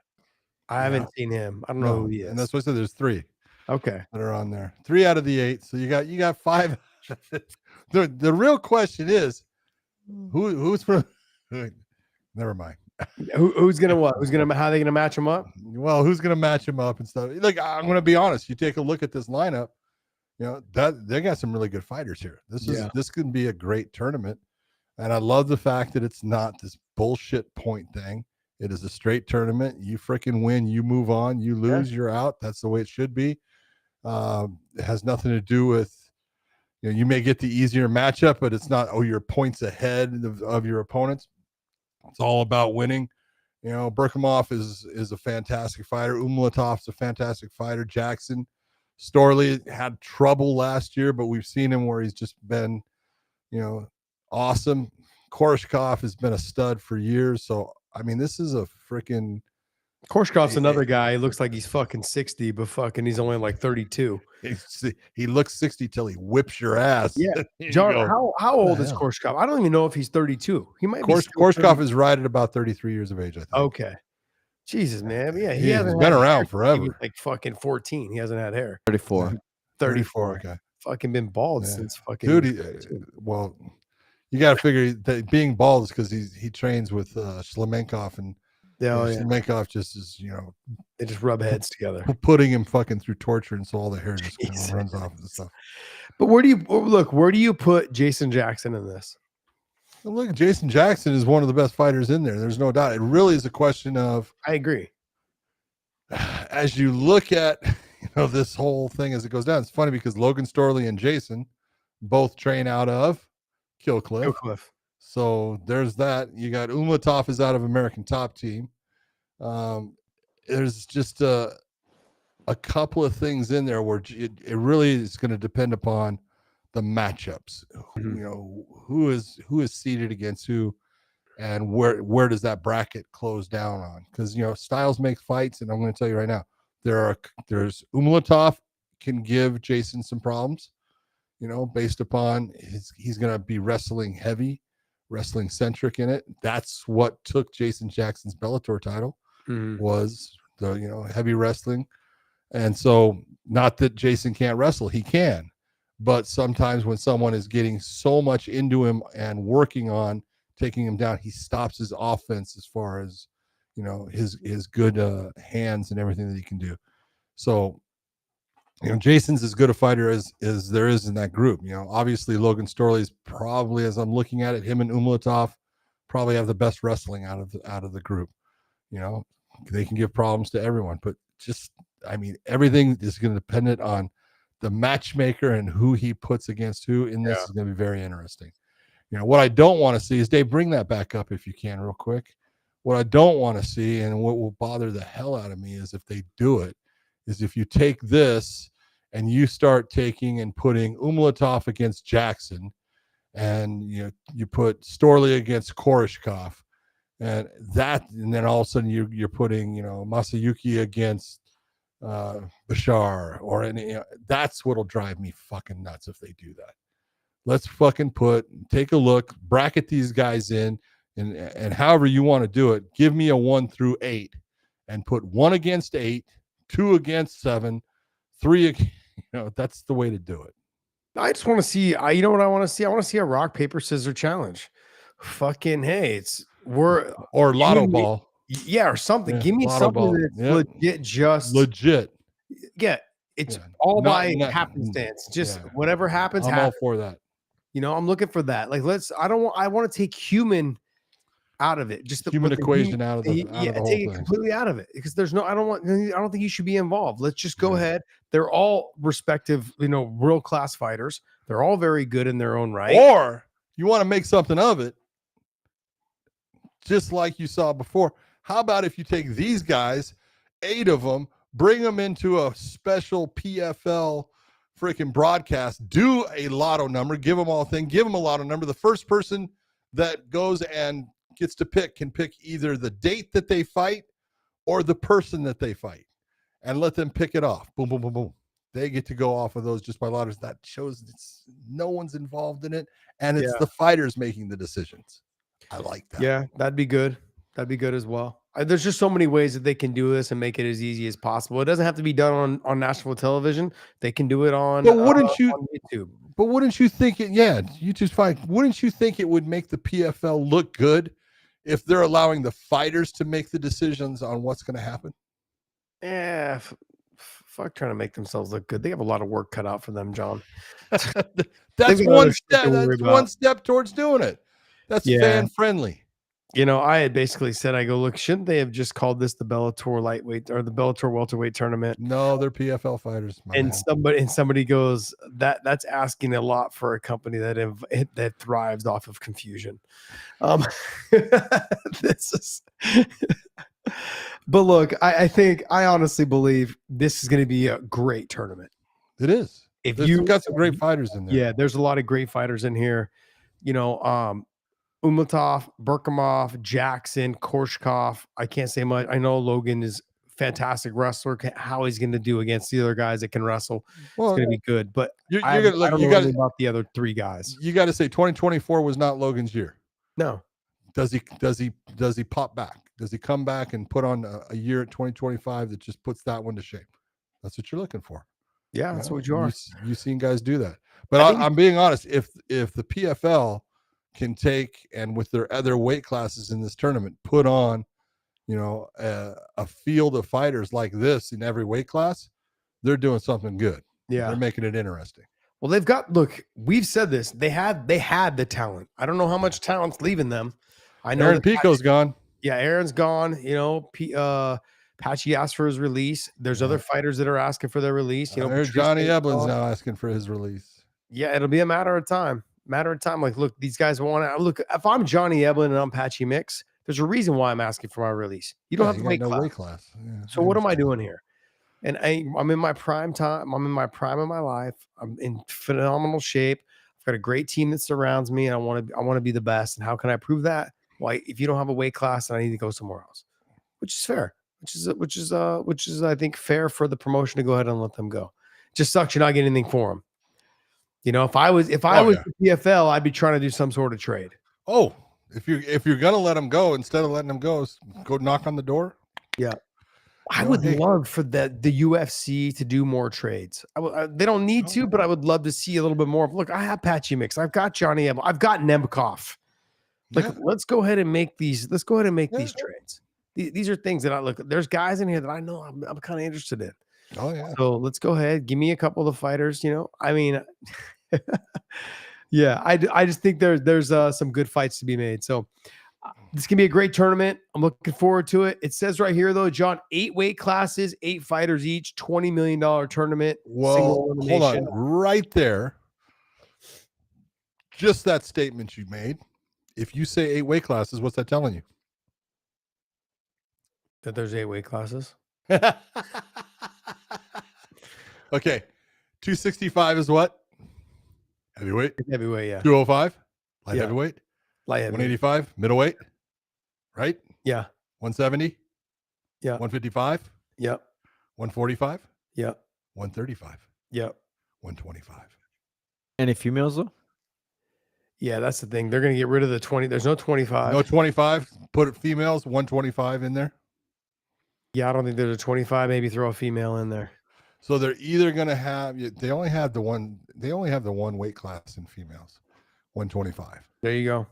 I haven't seen him. I don't know who he is. And that's what I said. There's 3 Okay. that are on there. 3 out of the 8. So you got 5. The real question is who's from never mind. Who's gonna what? How are they gonna match him up? Well, who's gonna match him up and stuff? Like, I'm gonna be honest. You take a look at this lineup, that they got some really good fighters here. This could be a great tournament. And I love the fact that it's not this bullshit point thing. It is a straight tournament. You freaking win, you move on. You lose, you're out. That's the way it should be. It has nothing to do with, you may get the easier matchup, but it's not, you're points ahead of your opponents. It's all about winning. Berkimov is a fantastic fighter. Umlatov's a fantastic fighter. Jackson, Storley had trouble last year, but we've seen him where he's just been, awesome. Koreshkov has been a stud for years. So, I mean, this is a freaking. Koreshkov's another guy. He looks like he's fucking 60, but he's only like 32. He looks 60 till he whips your ass. Yeah. John, how old is Koreshkov? I don't even know if he's 32. He might be. Koreshkov is right at about 33 years of age, I think. Okay. Jesus, man. Yeah, he's been around forever. He was like fucking 14. He hasn't had hair. 34. 34. Okay. Fucking been bald since fucking. Dude, well, you got to figure that being bald is because he trains with Shlemenkov, and Shlemenkov just is, they just rub heads together, putting him fucking through torture, and so all the hair just runs off of the stuff. But where do you put Jason Jackson in this? Well, look, Jason Jackson is one of the best fighters in there. There's no doubt. It really is a question of. I agree. As you look at this whole thing as it goes down, it's funny because Logan Storley and Jason both train out of Killcliff. So there's that. You got Umlatov is out of American Top Team. There's just a couple of things in there where it really is going to depend upon the matchups. Who is seated against who, and where does that bracket close down on? Because styles make fights, and I'm going to tell you right now, there's Umlatov can give Jason some problems. Based upon he's going to be wrestling heavy, wrestling centric in it. That's what took Jason Jackson's Bellator title was the heavy wrestling. And so, not that Jason can't wrestle, he can, but sometimes when someone is getting so much into him and working on taking him down, he stops his offense as far as his good hands and everything that he can do. So Jason's as good a fighter as there is in that group. Obviously Logan Storley is probably, as I'm looking at it, him and Umlatov probably have the best wrestling out of the group. They can give problems to everyone, but everything is going to depend on the matchmaker and who he puts against who in this is going to be very interesting. What I don't want to see is Dave, bring that back up if you can real quick. What I don't want to see, and what will bother the hell out of me, is if they do it, is if you take this and you start taking and putting Umlatov against Jackson, and you put Storley against Koreshkov, and then all of a sudden you're putting Masayuki against Bashar, or that's what'll drive me fucking nuts if they do that. Let's fucking take a look, bracket these guys in, and however you want to do it, give me a 1 through 8 and put 1 against 8, 2 against 7, 3, that's the way to do it. I just want to see, you know what I want to see? I want to see a rock, paper, scissors challenge. Fucking, hey, or lotto ball. Yeah, or something. Give me something that's legit. Yeah, it's all by happenstance. Just whatever happens, I'm all for that. I'm looking for that. Like, I want to take human out of it. Just the human equation out of the take it completely out of it, because I don't think you should be involved. Let's just go ahead. They're all respective, world class fighters. They're all very good in their own right. Or you want to make something of it, just like you saw before. How about if you take these guys, 8 of them, bring them into a special PFL freaking broadcast, do a lotto number, give them all a thing, give them a lotto number. The first person that goes and gets to pick can pick either the date that they fight or the person that they fight, and let them pick it off. Boom, boom, boom, boom. They get to go off of those just by lotteries. That shows no one's involved in it, and it's the fighters making the decisions. I like that. Yeah, that'd be good. That'd be good as well. There's just so many ways that they can do this and make it as easy as possible. It doesn't have to be done on national television. They can do it on, but wouldn't on YouTube. But wouldn't you think it? Yeah, YouTube's fine. Wouldn't you think it would make the PFL look good if they're allowing the fighters to make the decisions on what's going to happen? Yeah, fuck trying to make themselves look good. They have a lot of work cut out for them, John. That's one step. That's one step towards doing it. That's fan friendly. You know, I had basically said, I go, look, shouldn't they have just called this the Bellator lightweight or the Bellator welterweight tournament? No, they're PFL fighters. And somebody goes, that's asking a lot for a company that thrives off of confusion. This is. But look, I honestly believe this is going to be a great tournament. It is. If you've got some great fighters in there. Yeah, there's a lot of great fighters in here. You know, Umatov, Berkamov, Jackson, Korshkov. I can't say much. I know Logan is a fantastic wrestler. How he's going to do against the other guys that can wrestle, it's going to be good. But I don't know about the other three guys. You got to say 2024 was not Logan's year. No. Does he pop back? Does he come back and put on a year at 2025 that just puts that one to shame? That's what you're looking for. Yeah, that's what you are. You've seen guys do that. But I'm being honest. If the PFL can take and with their other weight classes in this tournament, put on, you know, a field of fighters like this in every weight class, they're doing something good. Yeah, they're making it interesting. Well, they've got. Look, we've said this. They had the talent. I don't know how much talent's leaving them. I know Aaron Pico's gone. Yeah, Aaron's gone. You know, Patchy asked for his release. There's other fighters that are asking for their release. You know, there's Johnny Eblin's now asking for his release. Yeah, it'll be a matter of time. Like, look, these guys want to look. If I'm Johnny Eblin and I'm Patchy Mix, there's a reason why I'm asking for my release. You don't have to make weight class. Yeah, so what am I doing here? And I'm in my prime time. I'm in my prime of my life. I'm in phenomenal shape. I've got a great team that surrounds me. And I want to be the best. And how can I prove that? Well, if you don't have a weight class, then I need to go somewhere else, which is fair. Which is I think fair for the promotion to go ahead and let them go. Just sucks you're not getting anything for them. You know, if I was the PFL, I'd be trying to do some sort of trade. Oh, if you're gonna let them go, instead of letting them go knock on the door. Yeah, I would love for the UFC to do more trades. They don't need to, but I would love to see a little bit more. Look, I have Patchy Mix. I've got Johnny Ebel. I've got Nemkov. Like, let's go ahead and make these. Let's go ahead and make these trades. These are things that I look. There's guys in here that I know I'm kind of interested in. Oh yeah. So let's go ahead. Give me a couple of the fighters. You know, I mean, yeah. I just think there's some good fights to be made. So this can be a great tournament. I'm looking forward to it. It says right here though, John, 8 weight classes, 8 fighters each, $20 million tournament. Well, hold on, right there. Just that statement you made. If you say 8 weight classes, what's that telling you? That there's 8 weight classes. Okay. 265 is what? Heavyweight? Heavyweight, yeah. 205? Light heavyweight? Light heavyweight. 185? Middleweight? Right? Yeah. 170? Yeah. 155? Yep. 145? Yep. 135? Yep. 125. Any females though? Yeah, that's the thing. They're going to get rid of the 20. There's no 25. No 25. Put females, 125 in there. Yeah, I don't think there's a 25. Maybe throw a female in there. So they're either going to have, they only have the one weight class in females, 125. There you go.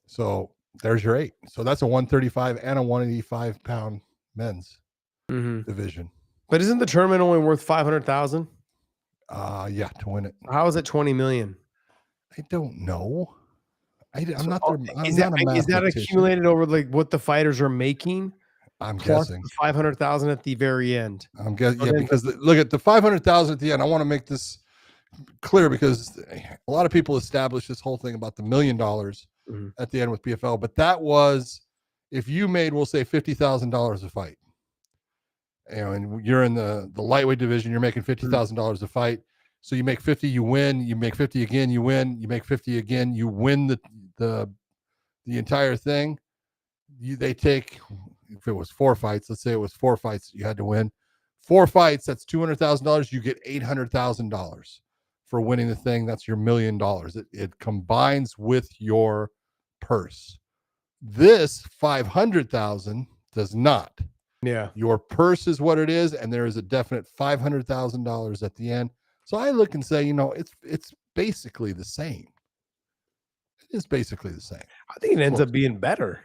So there's your 8. So that's a 135 and a 185 pound men's division. But isn't the tournament only worth 500,000? Yeah, to win it. How is it 20 million? I don't know. I'm not there. Is that accumulated over like what the fighters are making? I'm guessing 500,000 at the very end. I'm guessing, yeah, because look at the 500,000 at the end. I want to make this clear because a lot of people establish this whole thing about the $1 million at the end with PFL, but that was if you made, we'll say $50,000 a fight, and you're in the lightweight division, you're making $50,000 a fight. So you make 50, you win, you make 50 again, you win, you make 50 again, you win the entire thing. They take, if it was 4 fights, let's say it was 4 fights you had to win. 4 fights, that's $200,000. You get $800,000 for winning the thing. That's your $1 million. It combines with your purse. This 500,000 does not. Yeah. Your purse is what it is, and there is a definite $500,000 at the end. So I look and say, it's basically the same. It is basically the same. I think it ends up being better.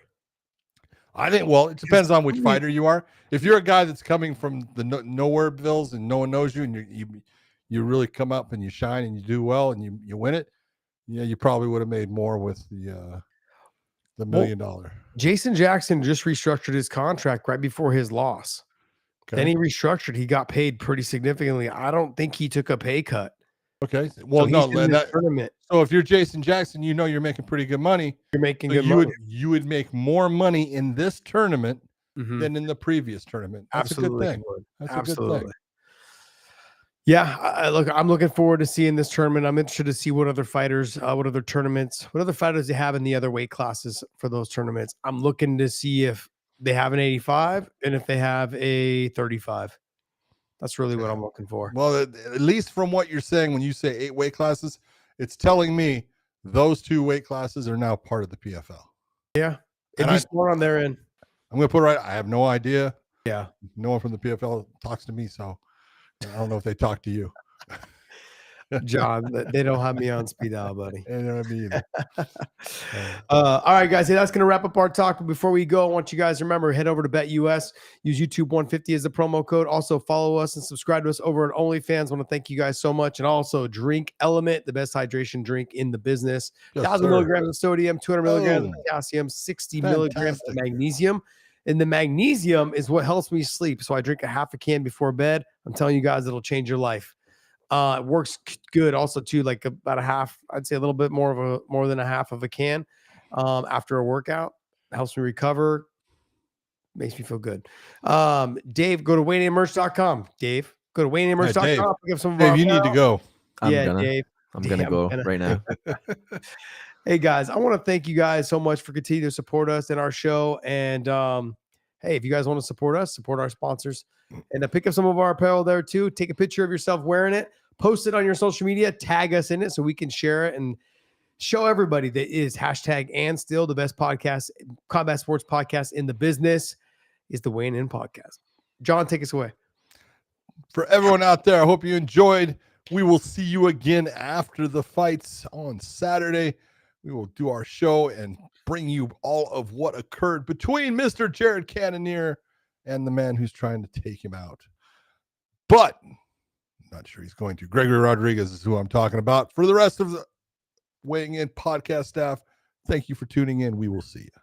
I think, well, it depends on which fighter you are. If you're a guy that's coming from the nowherevilles and no one knows you, and you really come up and you shine and you do well and you win it, you probably would have made more with the $1 million. Jason Jackson just restructured his contract right before his loss. Okay. Then he restructured. He got paid pretty significantly. I don't think he took a pay cut. Okay. Well, so tournament. So if you're Jason Jackson, you're making pretty good money. You're making good money. You would make more money in this tournament than in the previous tournament. That's Absolutely. a good thing. That's Absolutely. a good thing. Yeah, I'm looking forward to seeing this tournament. I'm interested to see what other fighters, what other tournaments, what other fighters they have in the other weight classes for those tournaments. I'm looking to see if they have an 85 and if they have a 35. That's really what I'm looking for. Well, at least from what you're saying, when you say 8 weight classes, it's telling me those 2 weight classes are now part of the PFL. Yeah. It'd be smart on their end. I'm going to put I have no idea. Yeah. No one from the PFL talks to me, so I don't know if they talk to you. John, they don't have me on speed dial, buddy. They don't have me either. All right, guys. Hey, that's going to wrap up our talk. But before we go, I want you guys to remember, head over to BetUS. Use YouTube 150 as the promo code. Also, follow us and subscribe to us over at OnlyFans. I want to thank you guys so much. And also, drink LMNT, the best hydration drink in the business. 1,000 milligrams of sodium, 200 milligrams of potassium, 60 milligrams of magnesium. And the magnesium is what helps me sleep. So I drink a half a can before bed. I'm telling you guys, it'll change your life. It works good also too, like about a half, I'd say a little bit more than a half of a can after a workout. Helps me recover, makes me feel good. Dave, go to WayneAndMerch.com. Dave, go to WayneAndMerch.com. Pick up some of Dave, you need to go. Dave. I'm gonna go right now. Hey guys, I want to thank you guys so much for continuing to support us in our show. And hey, if you guys want to support us, support our sponsors, and pick up some of our apparel there too. Take a picture of yourself wearing it, post it on your social media, tag us in it so we can share it and show everybody that is #and still the best podcast, combat sports podcast in the business is the Weighing In Podcast. John, take us away. For everyone out there, I hope you enjoyed. We will see you again after the fights on Saturday. We will do our show and bring you all of what occurred between Mr. Jared Cannonier and the man who's trying to take him out. But I'm not sure he's going to. Gregory Rodrigues is who I'm talking about. For the rest of the Weighing In podcast staff, thank you for tuning in. We will see you.